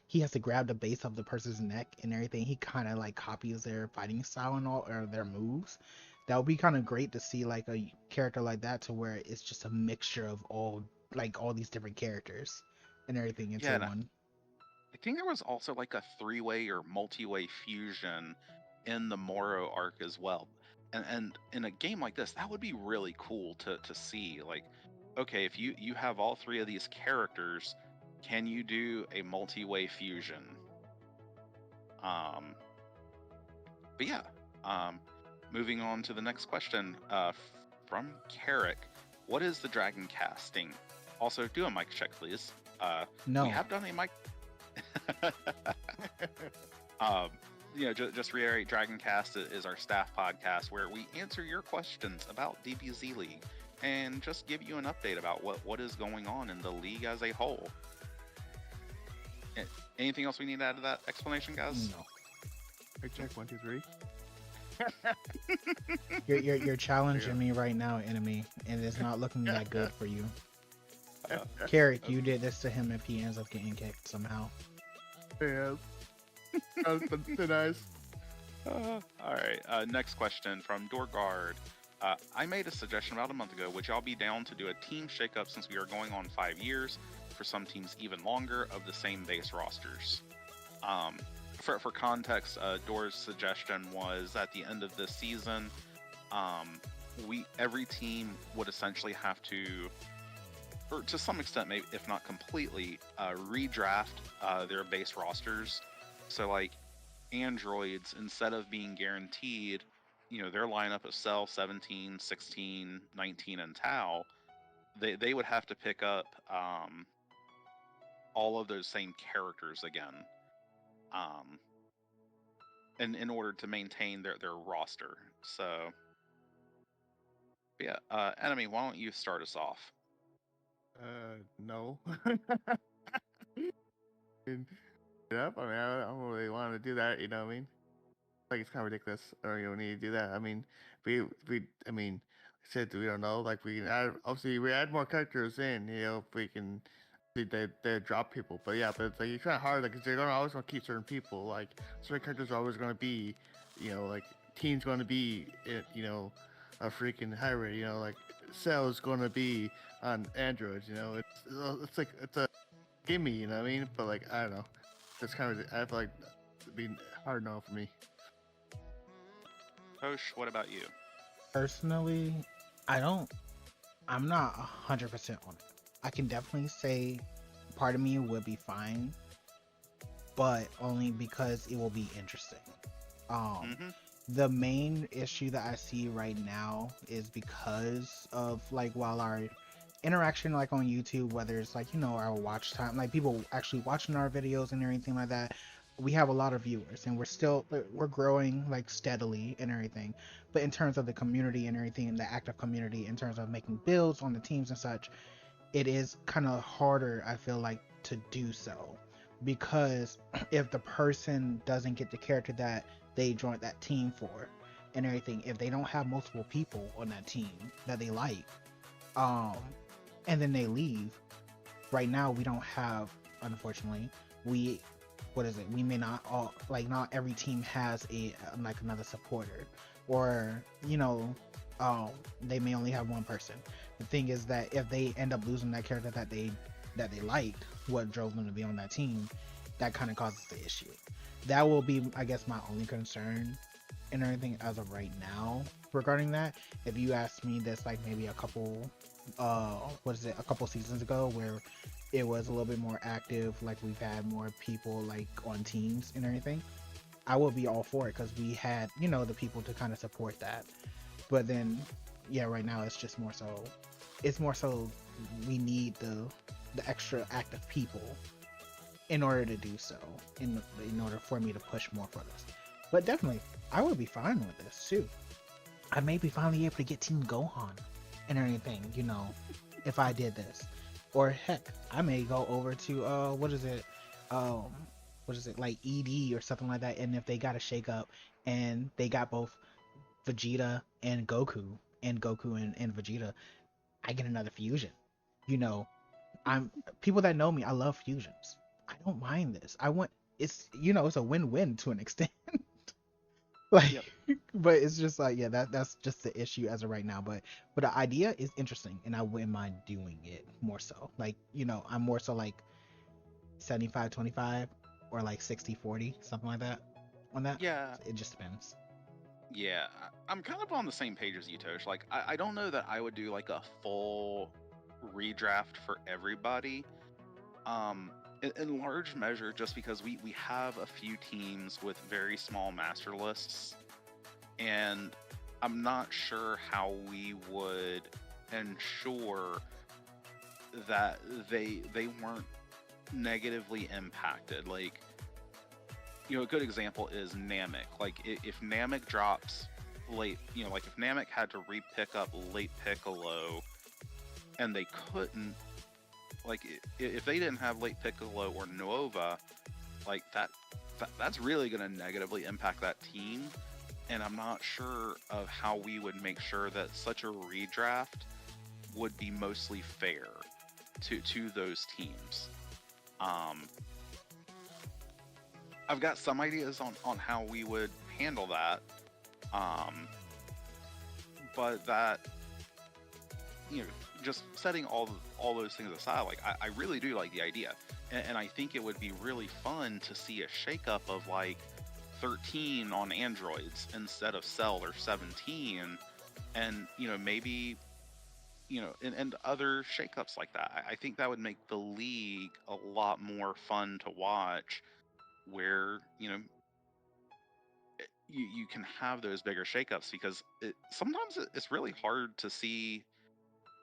he has to grab the base of the person's neck and everything. He kind of like copies their fighting style and all, or their moves. That would be kind of great to see, like a character like that, to where it's just a mixture of all these different characters and everything into one. I think there was also like a 3-way or multi-way fusion in the Moro arc as well. And in a game like this, that would be really cool to see. Like, okay, if you have all 3 of these characters, can you do a multi-way fusion? But yeah, moving on to the next question from Carrick. What is the dragon casting? Also, do a mic check, please. No. We have done a mic. Just reiterate, Dragoncast is our staff podcast where we answer your questions about DBZ League and just give you an update about what is going on in the league as a whole. Anything else we need to add to that explanation, guys? No. Mic check 1, 2, 3. You're challenging me right now, enemy, and it's not looking that good for you. Carrick, you did this to him if he ends up getting kicked somehow. Yeah. That's so nice. All right. Next question from Dorgard. I made a suggestion about a month ago. Would y'all be down to do a team shakeup since we are going on 5 years, for some teams even longer, of the same base rosters? For context, Dor's suggestion was at the end of this season, every team would essentially have to, or to some extent, maybe if not completely, redraft their base rosters. So like androids, instead of being guaranteed, their lineup of Cell, 17, 16, 19, and Tau, they would have to pick up all of those same characters again, in order to maintain their roster. So yeah, Enemy, why don't you start us off? No. Yep, I mean, I don't really want to do that, you know what I mean? Like, it's kind of ridiculous, or you don't need to do that. I mean, I mean, I said, we don't know, like, we can add, obviously, we add more characters in, if we can, they drop people, but yeah, but it's like, it's kind of hard, like, 'cause they're always going to keep certain people, like, certain characters are always going to be, like, Teen's going to be, a freaking hybrid, like, Cell's going to be on androids, it's like, it's a gimme, you know what I mean? But, like, I don't know. It's kind of, I feel like it'd be hard no for me. Tosh, what about you? Personally, I'm not 100% on it. I can definitely say part of me would be fine, but only because it will be interesting. The main issue that I see right now is because of, like, while our interaction, like on YouTube, whether it's like, our watch time, like people actually watching our videos and everything like that, we have a lot of viewers and we're growing like steadily and everything. But in terms of the community and everything, and the active community, in terms of making builds on the teams and such, it is kind of harder, I feel like, to do so, because if the person doesn't get the character that they joined that team for, and everything, if they don't have multiple people on that team that they like, um, and then they leave. Right now, we don't have, unfortunately, we may not all, like, not every team has a like another supporter, or they may only have one person. The thing is that if they end up losing that character that they liked, what drove them to be on that team, that kind of causes the issue. That will be, I guess, my only concern and everything as of right now regarding that. If you asked me this like maybe a couple seasons ago, where it was a little bit more active, like we've had more people like on teams and everything, I would be all for it, because we had the people to kind of support that. But then right now it's more so we need the extra active people in order to do so, in order for me to push more for this. But definitely, I would be fine with this too. I may be finally able to get Team Gohan and everything, if I did this. Or heck, I may go over to like ED or something like that, and if they got a shake up and they got both Vegeta and Goku and Vegeta, I get another fusion. People that know me, I love fusions. I don't mind this. It's a win-win to an extent. Like, yep. But it's just like, that's just the issue as of right now. But the idea is interesting, and I wouldn't mind doing it more so. Like, I'm more so like 75-25 or like 60-40, something like that on that. Yeah. It just depends. Yeah, I'm kind of on the same page as you, Tosh. Like, I don't know that I would do like a full redraft for everybody. In large measure, just because we have a few teams with very small master lists, and I'm not sure how we would ensure that they weren't negatively impacted. Like, a good example is Namek. Like, if Namek drops late, like if Namek had to re-pick up late Piccolo, and they couldn't, like, if they didn't have late Piccolo or Nova, like that's really going to negatively impact that team. And I'm not sure of how we would make sure that such a redraft would be mostly fair to those teams. I've got some ideas on how we would handle that. But that, just setting all those things aside, like I really do like the idea, and I think it would be really fun to see a shakeup of like 13 on androids instead of Cell or 17, and maybe and other shakeups like that. I think that would make the league a lot more fun to watch, where you can have those bigger shakeups, because sometimes it's really hard to see.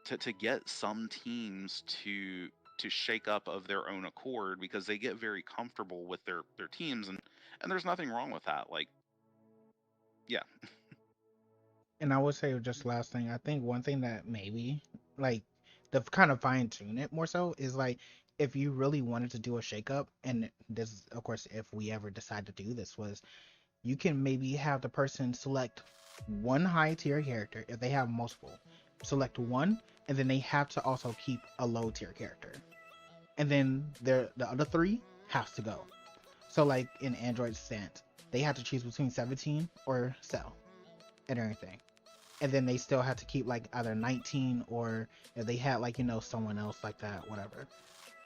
To get some teams to shake up of their own accord, because they get very comfortable with their teams, and there's nothing wrong with that. Like, yeah. And I would say, just last thing, I think one thing that maybe like the kind of fine tune it more so is like, if you really wanted to do a shakeup, and this, of course, if we ever decide to do this, was you can maybe have the person select one high tier character. If they have multiple, select one, and then they have to also keep a low tier character, and then the other three has to go. So like in Android stance, they have to choose between 17 or Cell and everything, and then they still have to keep like either 19, or if they had like someone else like that, whatever.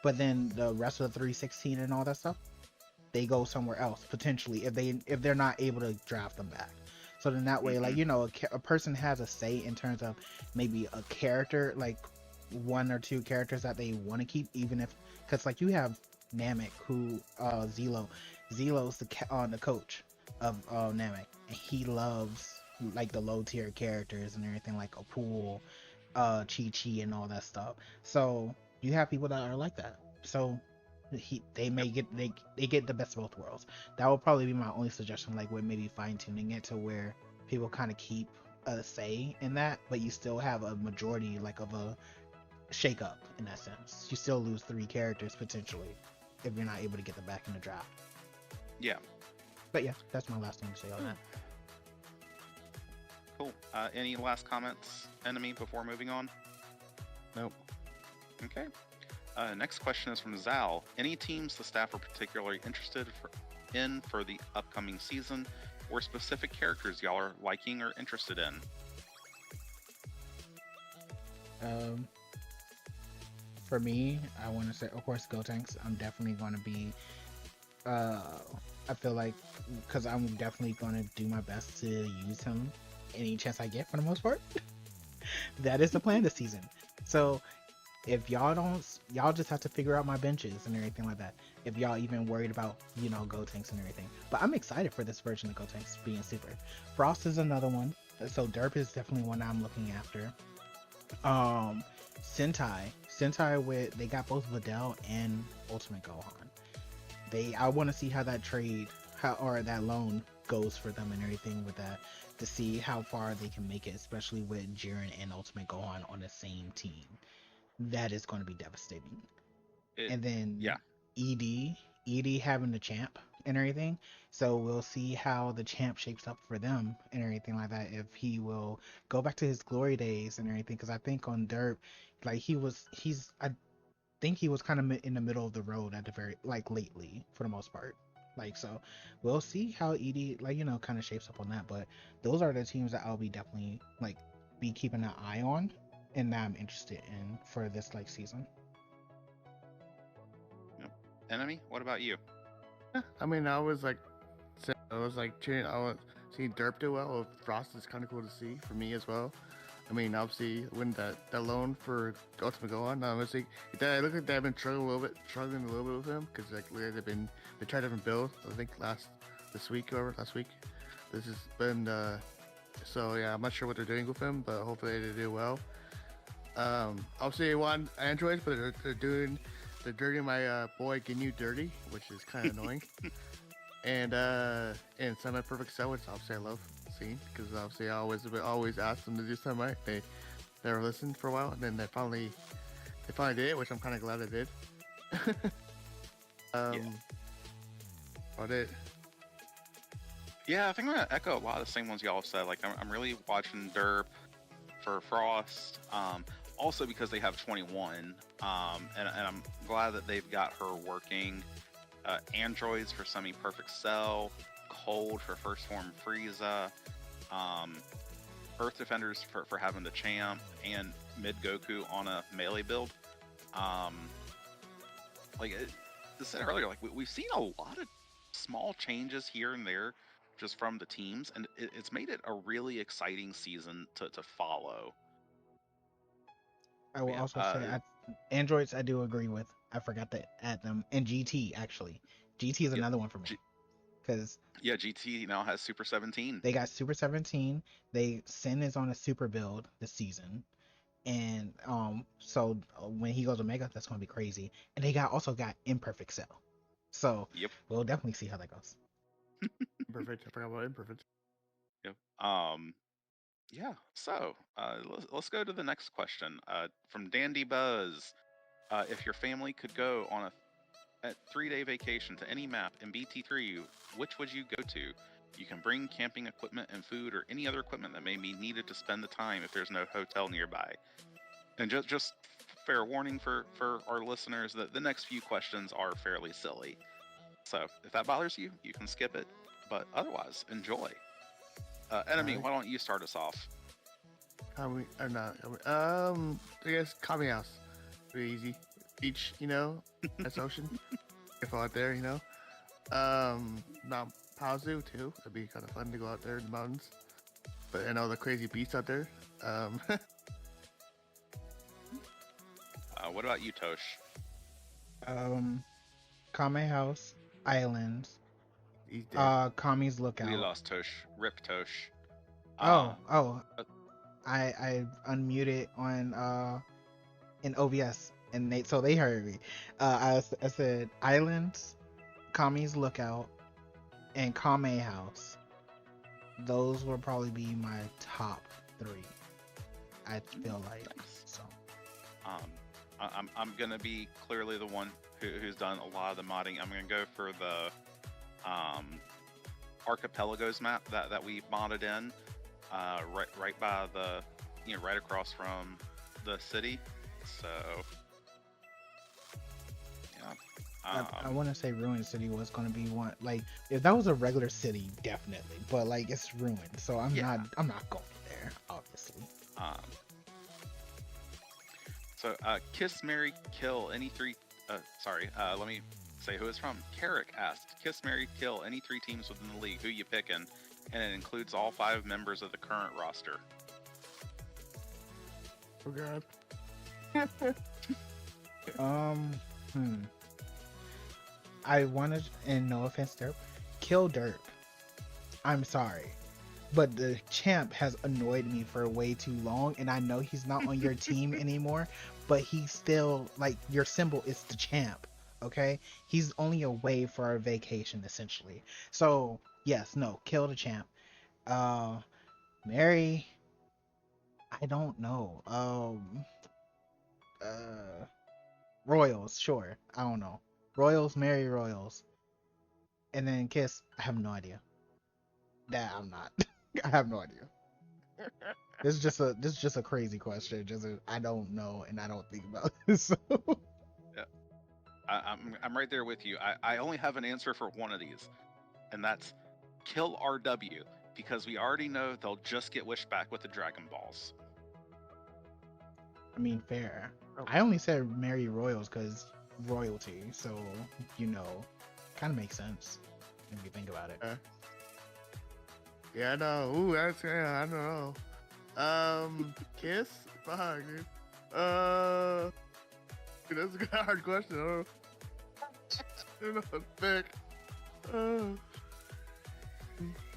But then the rest of the 316 and all that stuff, they go somewhere else potentially if they're not able to draft them back. So then that way, like, a person has a say in terms of maybe a character, like one or two characters that they want to keep, even if, because like you have Namek, who Zelo's the coach of Namek, and he loves like the low tier characters and everything, like a Pool, Chi-Chi and all that stuff. So you have people that are like that. So they may get they get the best of both worlds. That would probably be my only suggestion, like with maybe fine tuning it to where people kind of keep a say in that, but you still have a majority like of a shake up in that sense. You still lose 3 characters potentially if you're not able to get them back in the draft. Yeah. But yeah, that's my last thing to say on that. Cool. Any last comments, Enemy, before moving on? Nope. Okay. Next question is from Zal. Any teams the staff are particularly interested in for the upcoming season, or specific characters y'all are liking or interested in? For me, I want to say, of course, Gotenks. I'm definitely going to be. I feel like because I'm definitely going to do my best to use him any chance I get for the most part. That is the plan this season. So if y'all don't, y'all just have to figure out my benches and everything like that. If y'all even worried about, Gotenks and everything. But I'm excited for this version of Gotenks being super. Frost is another one. So Derp is definitely one I'm looking after. Sentai they got both Videl and Ultimate Gohan. I want to see how that trade, or that loan goes for them and everything with that, to see how far they can make it, especially with Jiren and Ultimate Gohan on the same team. That is going to be devastating. And then ED having the champ and everything. So we'll see how the champ shapes up for them and everything like that. If he will go back to his glory days and everything, because I think on Derp, like I think he was kind of in the middle of the road at the very, lately for the most part. So we'll see how ED kind of shapes up on that. But those are the teams that I'll be definitely be keeping an eye on and that I'm interested in for this season. Yep. Enemy, what about you? I mean, I was cheering. I was seeing Derp do well. Frost is kind of cool to see for me as well. I mean, obviously, when that loan for Ultimate Gohan, obviously, I look like they've been struggling a little bit with him because they tried different builds. I think last week. This has been so yeah. I'm not sure what they're doing with him, but hopefully they do well. Obviously, they want androids, but they're dirty my boy Ginyu dirty, which is kind of annoying. And Semi Perfect Cell, which obviously I love seeing, because obviously I always ask them to do something right. They never listened for a while, and then they finally did it, which I'm kind of glad they did. About it. Yeah, I think I'm gonna echo a lot of the same ones y'all said. I'm really watching Derp for Frost. Also because they have 21, and I'm glad that they've got her working. Androids for Semi Perfect Cell, Cold for First Form Frieza, Earth Defenders for having the champ, and Mid Goku on a melee build. I said earlier, we've seen a lot of small changes here and there just from the teams, and it's made it a really exciting season to follow. I will also say androids I do agree with. I forgot to add them. And GT, actually. GT is another one for me. Because GT now has Super 17. They got Super 17. Sin is on a super build this season. And so when he goes Omega, that's going to be crazy. And they also got Imperfect Cell. So we'll definitely see how that goes. Perfect. I forgot about Imperfect. Yep. Yeah. So let's go to the next question. From Dandy Buzz. If your family could go on a 3-day vacation to any map in BT3, which would you go to? You can bring camping equipment and food or any other equipment that may be needed to spend the time if there's no hotel nearby. And just fair warning for our listeners that the next few questions are fairly silly. So if that bothers you, you can skip it. But otherwise, enjoy. Enemy, why don't you start us off? I guess Kami House. Pretty easy. Beach, that's ocean. If out there, Mount Pazu too. It'd be kind of fun to go out there in the mountains. But I know the crazy beasts out there. What about you, Tosh? Kame House, Islands, Kami's Lookout. We lost Tosh. Rip Tosh. I unmuted on in OBS, and they heard me. I said Islands, Kami's Lookout, and Kame House. Those will probably be my top 3. I feel like. Nice. So. I'm gonna be clearly the one who's done a lot of the modding. I'm gonna go for the Archipelagos map that we modded in. right by the, right across from the city. So, yeah. I want to say Ruined City was going to be one. Like, if that was a regular city, definitely. But like, it's ruined, so I'm Yeah. not going there, obviously. Um, so, Kiss, Marry, Kill any three. Let me say who it's from. Carrick asked, "Kiss, Marry, Kill any three teams within the league. Who you picking?" And it includes all 5 members of the current roster. Oh God. I wanted, and no offense, Derp, kill Derp. I'm sorry, but the champ has annoyed me for way too long, and I know he's not on your team anymore, but he's still, like, your symbol is the champ, okay? He's only away for a vacation, essentially. So, yes, no, kill the champ. Mary, I don't know. Royals, sure. I don't know. Royals, Mary Royals. And then Kiss, I have no idea. That I'm not. I have no idea. This is just a crazy question. I don't know and I don't think about it. So. Yeah. I'm right there with you. I only have an answer for one of these, and that's kill RW, because we already know they'll just get wished back with the Dragon Balls. I mean, fair. Oh. I only said Mary Royals because royalty, so kind of makes sense when you think about it. Yeah, I know. Ooh, I don't know. Kiss? Fuck, dude. That's a hard question. I don't know what to pick.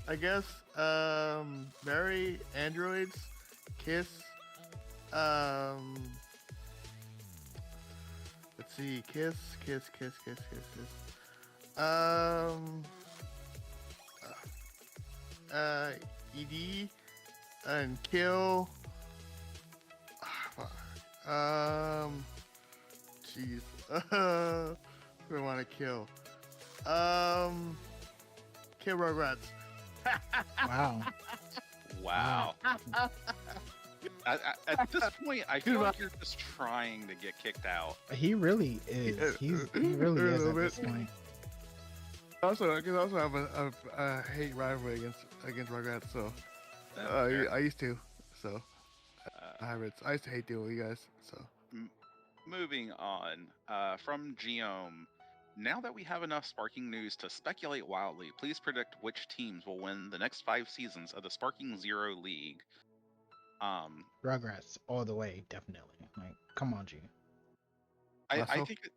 I guess, Mary, androids, Kiss, let's see, Kiss. ED and Kill. Jeez. Who do I want to kill? Kill Rugrats. Wow. Wow. At this point, I feel like you're just trying to get kicked out. He really is. He really is at this point. Also, I have a hate rivalry against Rugrats, so I used to. So I used to hate dealing with you guys. So moving on, from Geom. Now that we have enough Sparking news to speculate wildly, please predict which teams will win the next 5 seasons of the SparkingZero League. Rugrats all the way, definitely. Like, come on, G. I think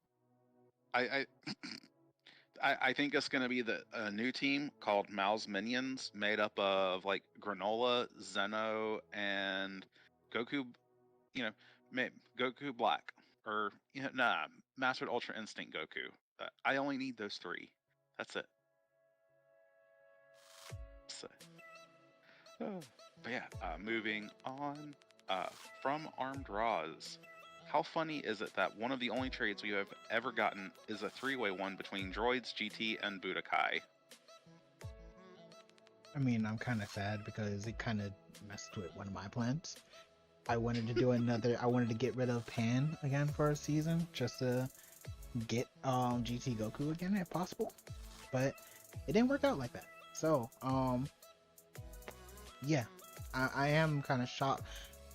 I think it's going to be a new team called Mal's Minions, made up of like Granola, Zeno, and Goku. Goku Black, or Mastered Ultra Instinct Goku. I only need those 3. That's it. So, but yeah, moving on. From Armed Raws. How funny is it that one of the only trades we have ever gotten is a 3-way one between Droids, GT, and Budokai? I mean, I'm kind of sad because it kind of messed with one of my plans. I wanted to do I wanted to get rid of Pan again for a season, just to get GT Goku again if possible. But it didn't work out like that. So, yeah. I am kind of shocked.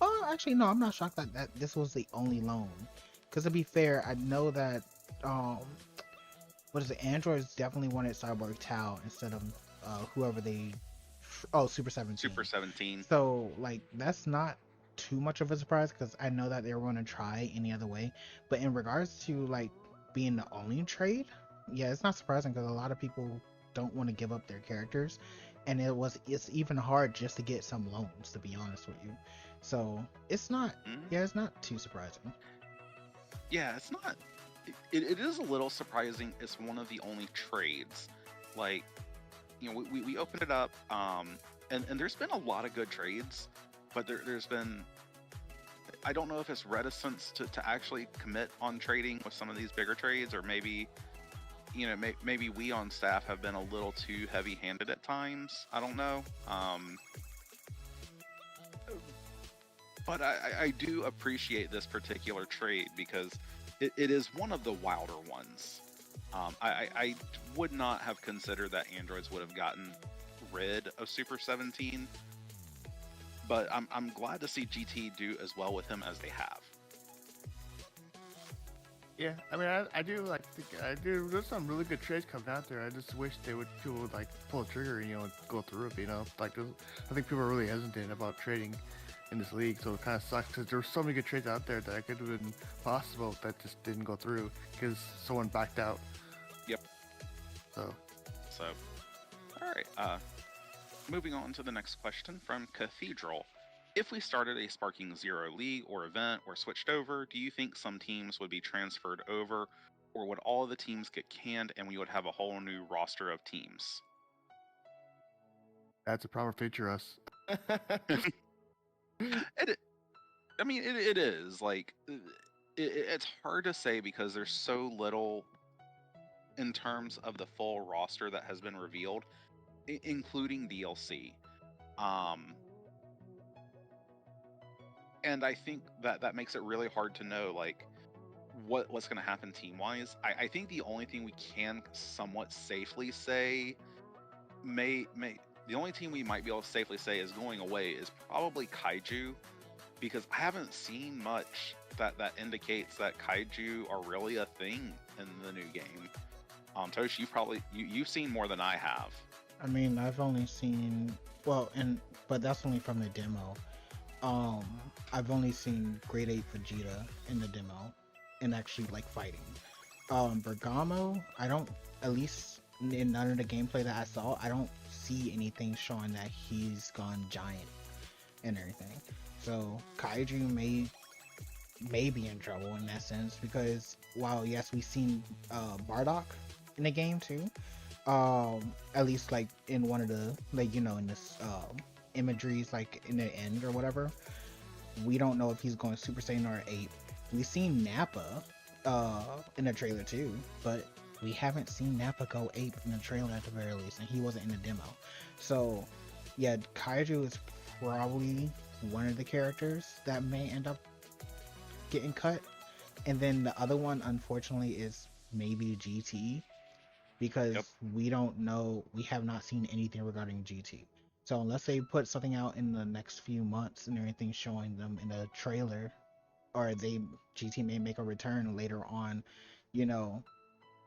Oh, actually, no, I'm not shocked that this was the only loan. Because to be fair, I know that, Androids definitely wanted Cyborg Tao instead of whoever they... Oh, Super 17. Super 17. So, like, that's not too much of a surprise because I know that they were going to try any other way. But in regards to, like, being the only trade, yeah, it's not surprising because a lot of people don't want to give up their characters. And it's even hard just to get some loans, to be honest with you. So it's not, it's not too surprising. Yeah, it's not. It is a little surprising. It's one of the only trades. Like, we opened it up, and there's been a lot of good trades, but there's been, I don't know if it's reticence to actually commit on trading with some of these bigger trades, or maybe, maybe we on staff have been a little too heavy-handed at times. I don't know. But I do appreciate this particular trade because it is one of the wilder ones. I would not have considered that androids would have gotten rid of Super 17, but I'm glad to see GT do as well with him as they have. Yeah, I mean, I do like I do. There's some really good trades coming out there. I just wish people would like pull the trigger and and go through it. Like I think people are really hesitant about trading in this league, so it kind of sucks because there's so many good trades out there that could have been possible that just didn't go through because someone backed out. Yep. So, all right. Moving on to the next question from Cathedral. If we started a SparkingZero league or event or switched over, do you think some teams would be transferred over, or would all of the teams get canned and we would have a whole new roster of teams? that's a proper feature us. It is like it's hard to say because there's so little in terms of the full roster that has been revealed, including DLC. And I think that makes it really hard to know like what's going to happen team wise. I think the only thing we can somewhat safely say the only team we might be able to safely say is going away is probably Kaiju, because I haven't seen much that indicates that Kaiju are really a thing in the new game. Tosh, you've seen more than I have. I mean, I've only seen but that's only from the demo. I've only seen Grade 8 Vegeta in the demo and actually like fighting. Bergamo, I don't, at least in none of the gameplay that I saw, I don't see anything showing that he's gone giant and everything. So Kaiju may be in trouble in that sense, because while yes, we've seen Bardock in the game too, at least like in one of the in this imageries like in the end or whatever, we don't know if he's going Super Saiyan or Ape. We've seen Nappa in the trailer too, but we haven't seen Nappa go Ape in the trailer at the very least, and he wasn't in the demo. So yeah, Kaiju is probably one of the characters that may end up getting cut. And then the other one, unfortunately, is maybe GT, because we don't know, we have not seen anything regarding GT. So unless they put something out in the next few months and everything showing them in a trailer, or GT may make a return later on,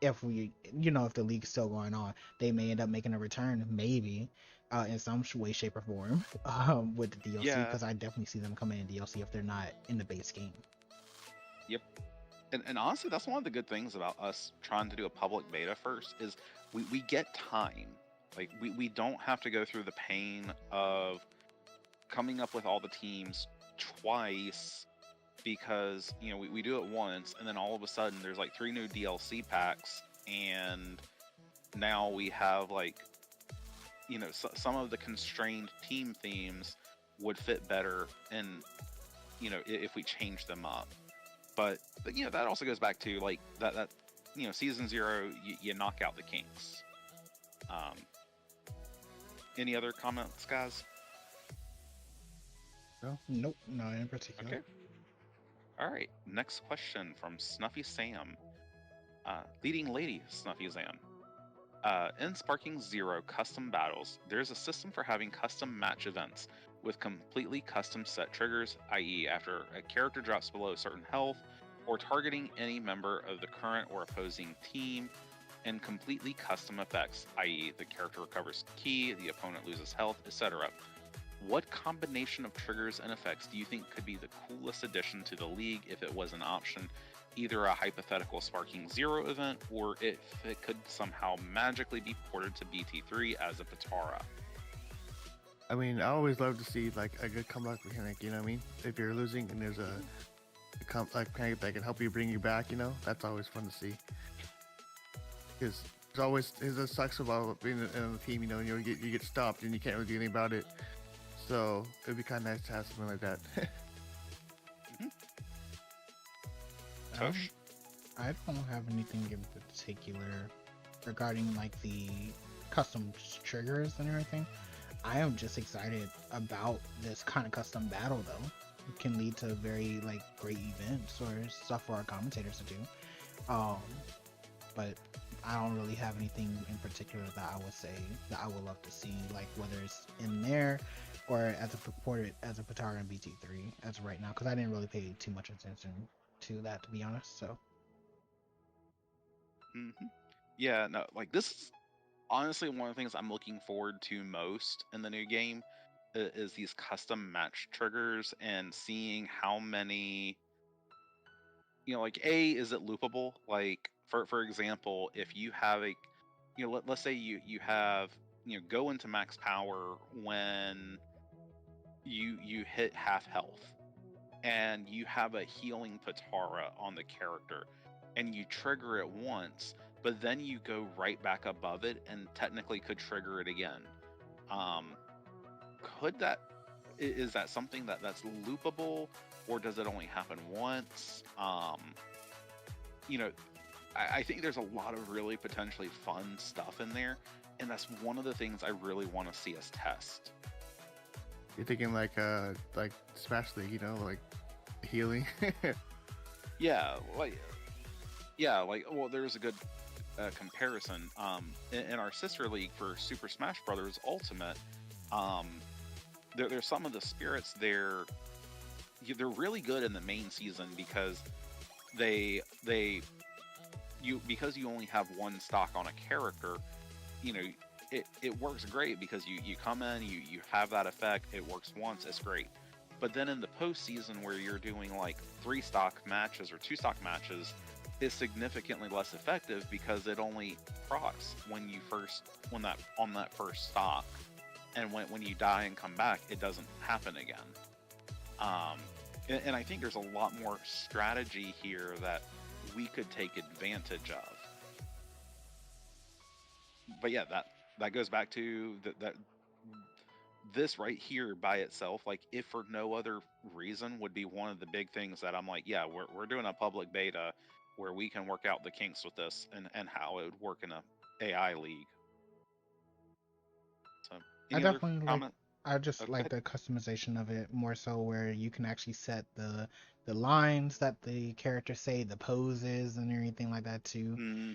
if the league's still going on, they may end up making a return, maybe, in some way, shape, or form, with the DLC, because I definitely see them coming in DLC if they're not in the base game. Yep. And honestly, that's one of the good things about us trying to do a public beta first, is we get time. Like, we don't have to go through the pain of coming up with all the teams twice, because, we do it once, and then all of a sudden there's like 3 new DLC packs, and now we have like, some of the constrained team themes would fit better, and, if we change them up. But that also goes back to like that season 0, you knock out the kinks. Any other comments, guys? No. Nope, not in particular. Okay. All right. Next question from Snuffy Sam. Leading Lady Snuffy Sam. In SparkingZero custom battles, there's a system for having custom match events with completely custom set triggers, i.e. after a character drops below a certain health, or targeting any member of the current or opposing team, and completely custom effects, i.e. the character recovers ki, the opponent loses health, etc. What combination of triggers and effects do you think could be the coolest addition to the league if it was an option, either a hypothetical SparkingZero event, or if it could somehow magically be ported to BT3 as a Patara? I mean, I always love to see like a good comeback mechanic. You know what I mean? If you're losing and there's a mechanic that can help you bring you back, that's always fun to see. Because there's always it sucks about being in a team. You get stopped and you can't really do anything about it. So it'd be kind of nice to have something like that. Tosh? I don't have anything in particular regarding like the custom triggers and everything. I am just excited about this kind of custom battle though. can lead to very like great events or stuff for our commentators to do. But I don't really have anything in particular that I would say that I would love to see, like whether it's in there or as a purported as a Patara in BT3 as of right now, because I didn't really pay too much attention to that, to be honest. So Yeah, no, like this is honestly one of the things I'm looking forward to most in the new game is these custom match triggers and seeing how many, like is it loopable? Like for example, if you have a, let's say you have, go into max power when you hit half health and you have a healing Patara on the character and you trigger it once, but then you go right back above it and technically could trigger it again. Could that, is that something that's loopable, or does it only happen once? I think there's a lot of really potentially fun stuff in there, and that's one of the things I really want to see us test. You're thinking like Smash League, like healing. Yeah, well, there's a good comparison. In our sister league for Super Smash Brothers Ultimate, there's some of the spirits there. They're really good in the main season because because you only have one stock on a character, it works great because you come in, you have that effect, it works once, it's great. But then in the postseason where you're doing like 3 stock matches or 2 stock matches, it's significantly less effective because it only procs on that first stock, and when you die and come back, it doesn't happen again. And I think there's a lot more strategy here that we could take advantage of. But yeah, that goes back to that this right here by itself, like if for no other reason, would be one of the big things that I'm like, yeah, we're doing a public beta where we can work out the kinks with this and how it would work in a AI league. So I any other definitely comment? I just Okay. like the customization of it more so, where you can actually set the lines that the characters say, the poses and everything like that too.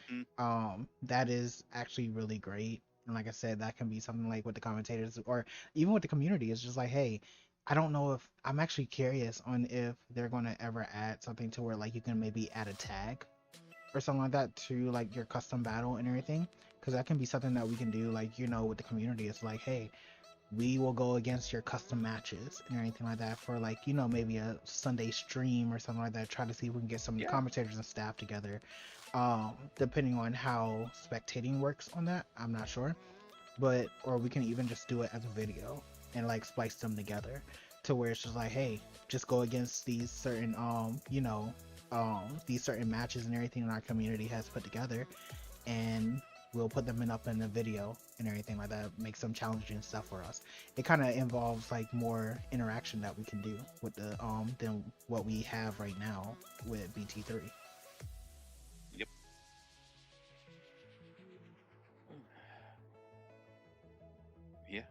That is actually really great. And like I said, that can be something like with the commentators or even with the community. It's just like, hey, I don't know if I'm actually curious on if they're going to ever add something to where like you can maybe add a tag or something like that to like your custom battle and everything, because that can be something that we can do like with the community. It's like, hey, we will go against your custom matches and anything like that for like maybe a Sunday stream or something like that. Try to see if we can get some of the commentators and staff together. Depending on how spectating works on that, I'm not sure, but or we can even just do it as a video and like splice them together to where it's just like, hey, just go against these certain these certain matches and everything that our community has put together, and we'll put them up in a video and everything like that. Make some challenging stuff for us. It kind of involves like more interaction that we can do with the than what we have right now with BT3. Yep. Yeah.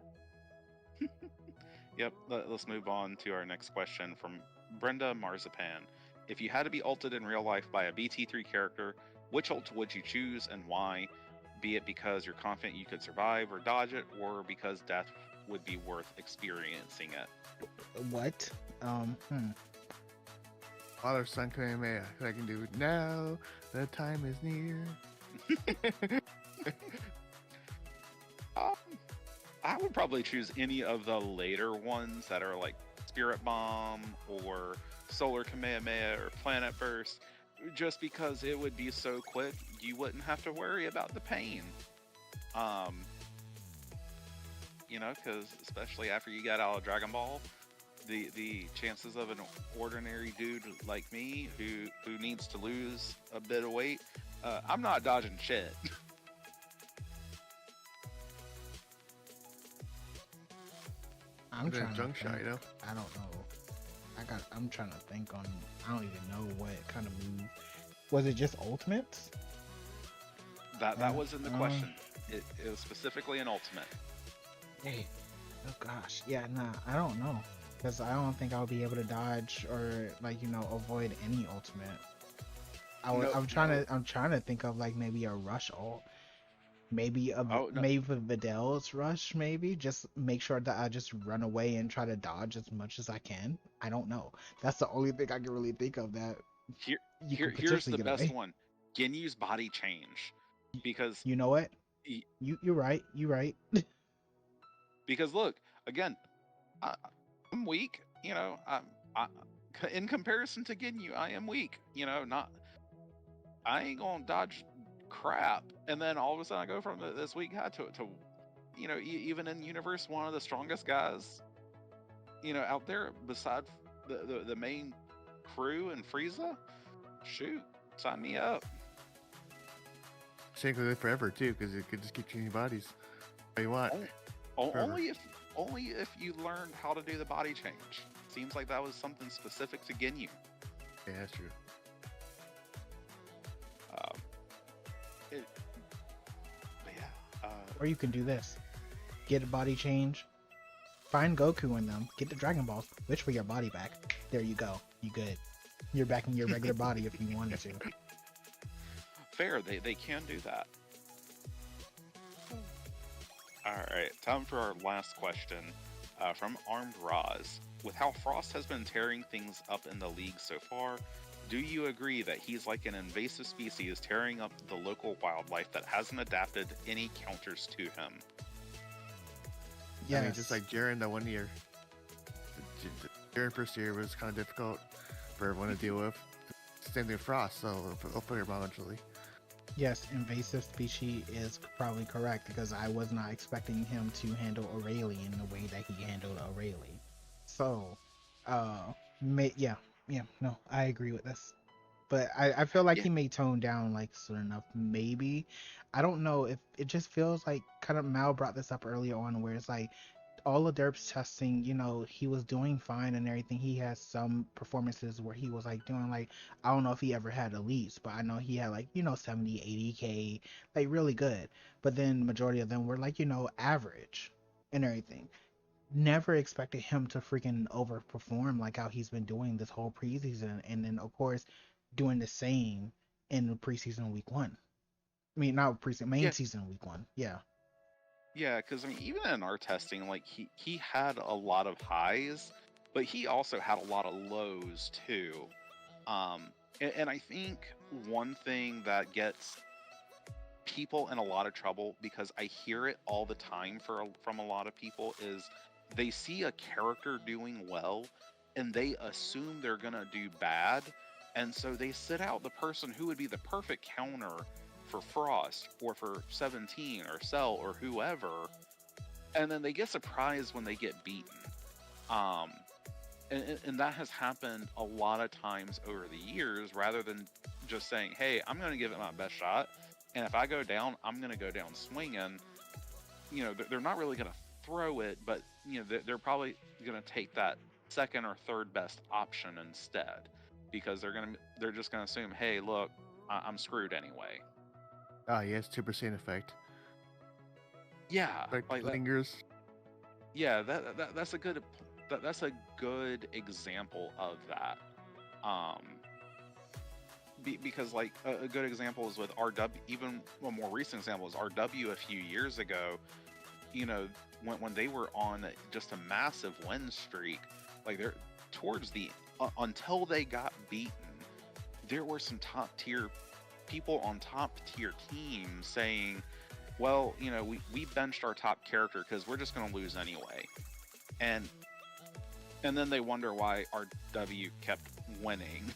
Yep. Let's move on to our next question from Brenda Marzipan. If you had to be ulted in real life by a BT3 character, which ult would you choose and why? Be it because you're confident you could survive or dodge it, or because death would be worth experiencing it. What? Father, Son, Kamehameha. I can do it now. The time is near. I would probably choose any of the later ones that are like Spirit Bomb or Solar Kamehameha or Planet Burst, just because it would be so quick, you wouldn't have to worry about the pain. Because especially after you got out of Dragon Ball, the chances of an ordinary dude like me who needs to lose a bit of weight, I'm not dodging shit. I'm trying junk to shot, think. I don't know. I'm trying to think on. I don't even know what kind of move. Was it just ultimates? That was in the question. It was specifically an ultimate. Hey, oh gosh, yeah, nah, I don't know. because I don't think I'll be able to dodge or like avoid any ultimate. I'm trying to think of like maybe a rush ult, maybe Oh no, maybe Vidal's rush, maybe just make sure that I just run away and try to dodge as much as I can. I don't know. That's the only thing I can really think of that here, you could here's potentially the get best away. one. Ginyu's body change, because You know what? he- You're right. You're right. because look again, I, I'm weak. I, in comparison to Ginyu, I am weak. Not I ain't gonna dodge crap, and then all of a sudden I go from this weak guy to even in universe, one of the strongest guys out there beside the main crew and Frieza. Shoot, sign me up. Same with it forever too, because it could just keep changing bodies. What you want? Forever. Only if you learned how to do the body change. Seems like that was something specific to Ginyu. Yeah, that's true. It, but yeah. Or you can do this: get a body change, find Goku in them, get the Dragon Balls, wish for your body back. There you go. You good. You're back in your regular body if you wanted to. Fair, they can do that. Alright, time for our last question from Armed Roz. With how Frost has been tearing things up in the league so far, do you agree that he's like an invasive species tearing up the local wildlife that hasn't adapted any counters to him? Yeah, I mean, just like Jaren that 1 year. Jaren first year was kind of difficult for everyone to deal with. Same thing with Frost, so they'll figure him out eventually. yes, invasive species is probably correct because I was not expecting him to handle Aurelie in the way that he handled Aurelie. So, no, I agree with this. But I feel like Yeah, he may tone down like soon enough. Maybe. I don't know if it just feels like kind of Mal brought this up earlier on where it's like all of Derp's testing, he was doing fine and everything. He has some performances where he was like doing like I don't know if he ever had elites, but I know he had like, 70, 80k, like really good. But then majority of them were like, average and everything. Never expected him to freaking overperform like how he's been doing this whole preseason, and then of course doing the same in the preseason week 1. I mean, not preseason, main yeah, season week 1. Yeah. yeah. Because I mean, even in our testing, like he had a lot of highs, but he also had a lot of lows too. Um, and I think one thing that gets people in a lot of trouble, because I hear it all the time from a lot of people, is they see a character doing well and they assume they're gonna do bad, and so they sit out the person who would be the perfect counter for Frost or for 17 or Cell or whoever, and then they get surprised when they get beaten. Um, and that has happened a lot of times over the years, rather than just saying, hey, I'm going to give it my best shot, and if I go down, I'm going to go down swinging. They're not really going to throw it, but they're probably going to take that second or third best option instead, because they're just going to assume, hey, look, I'm screwed anyway. Ah, yes, 2% effect. Yeah, Effect like that. lingers. Yeah, that's a good example of that. Um, because like a good example is with RW. Even a more recent example is RW a few years ago. When they were on just a massive win streak, like they're towards the until they got beaten, there were some top tier people on top tier teams saying, well, we benched our top character because we're just going to lose anyway, and then they wonder why RW kept winning.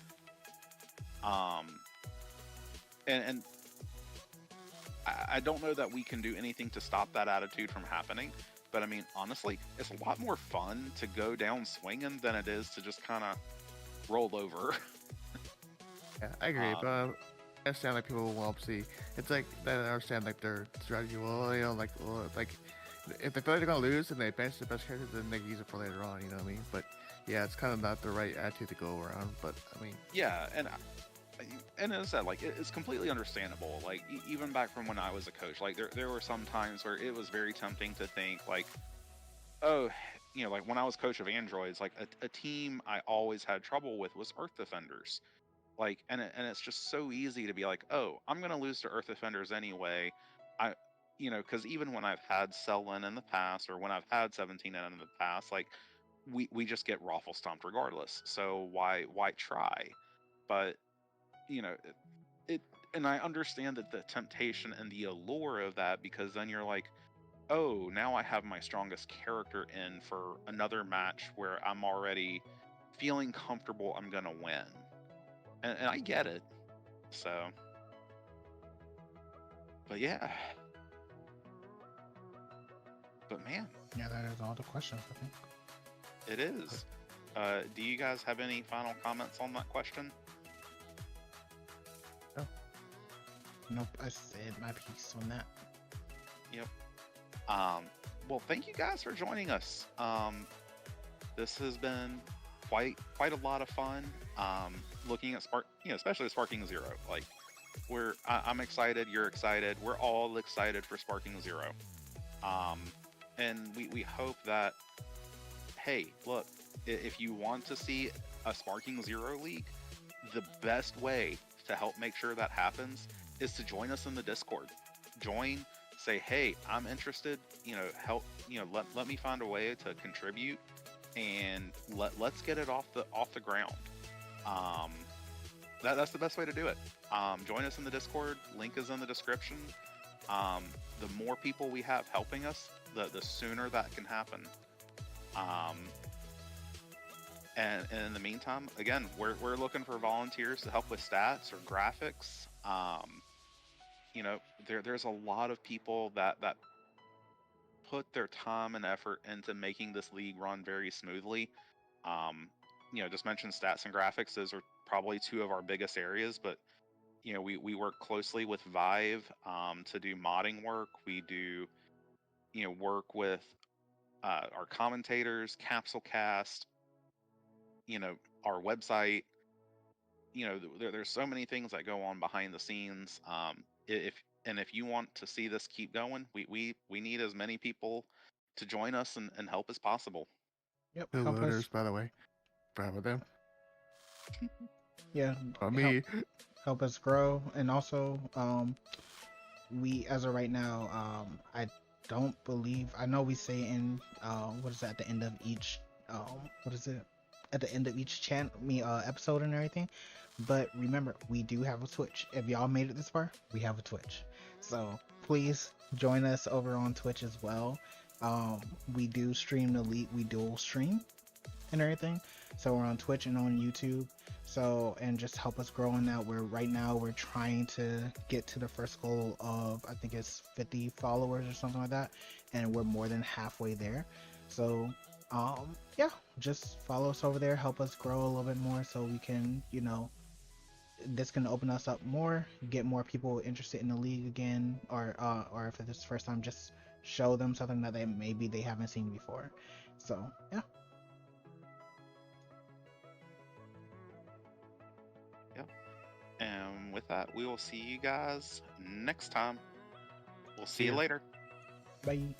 And I don't know that we can do anything to stop that attitude from happening, but I mean, honestly, it's a lot more fun to go down swinging than it is to just kind of roll over. Yeah, I agree, but I understand like people will see. It's like they understand like their strategy. Well, like if they feel like they're gonna lose and they bench the best character, then they can use it for later on. You know what I mean? But yeah, it's kind of not the right attitude to go around. But I mean, Yeah, and as I said, like it's completely understandable. Like even back from when I was a coach, like there were some times where it was very tempting to think like, oh, like when I was coach of androids, like a team I always had trouble with was Earth Defenders. Like, and it's just so easy to be like, oh, I'm gonna lose to Earth Defenders anyway. I, because even when I've had Selwyn in the past, or when I've had 17N in the past, like we just get raffle stomped regardless. So why try? But it and I understand that the temptation and the allure of that, because then you're like, oh, now I have my strongest character in for another match where I'm already feeling comfortable I'm gonna win, and I get it. So, but yeah, but man, Yeah, that is all the questions, I think. it is. Do you guys have any final comments on that question? Nope, I said my piece on that. Yep. Well, thank you guys for joining us. This has been quite a lot of fun. Looking at especially SparkingZero. Like, I'm excited. You're excited. We're all excited for SparkingZero. And we hope that, hey, look, if you want to see a SparkingZero League, the best way to help make sure that happens is to join us in the Discord. Join, say, hey, I'm interested, help, let me find a way to contribute, and let's get it off the ground. That's the best way to do it. Join us in the Discord. Link is in the description. The more people we have helping us, the sooner that can happen. And in the meantime, again, we're looking for volunteers to help with stats or graphics. There's a lot of people that put their time and effort into making this league run very smoothly. Just mention stats and graphics. Those are probably two of our biggest areas, but we work closely with Vive to do modding work. We do work with our commentators, Capsulecast, our website. There's so many things that go on behind the scenes. If you want to see this keep going, we need as many people to join us and help as possible. Yep, The help loaders, us. by the way, proud of them. Yeah, Me. help us grow, and also, we as of right now, I don't believe, I know we say in what is that at the end of each what is it at the end of each episode and everything, but remember, we do have a Twitch. If y'all made it this far, we have a Twitch, so please join us over on Twitch as well. We do stream the league, we dual stream and everything, so we're on Twitch and on YouTube. So, and just help us grow in that. Right now we're trying to get to the first goal of, I think it's 50 followers or something like that, and we're more than halfway there. So yeah, just follow us over there, help us grow a little bit more, so we can, this can open us up more, get more people interested in the league again, or if it's the first time, just show them something that maybe they haven't seen before. So yeah. And with that, we will see you guys next time. We'll see you ya. later. Bye.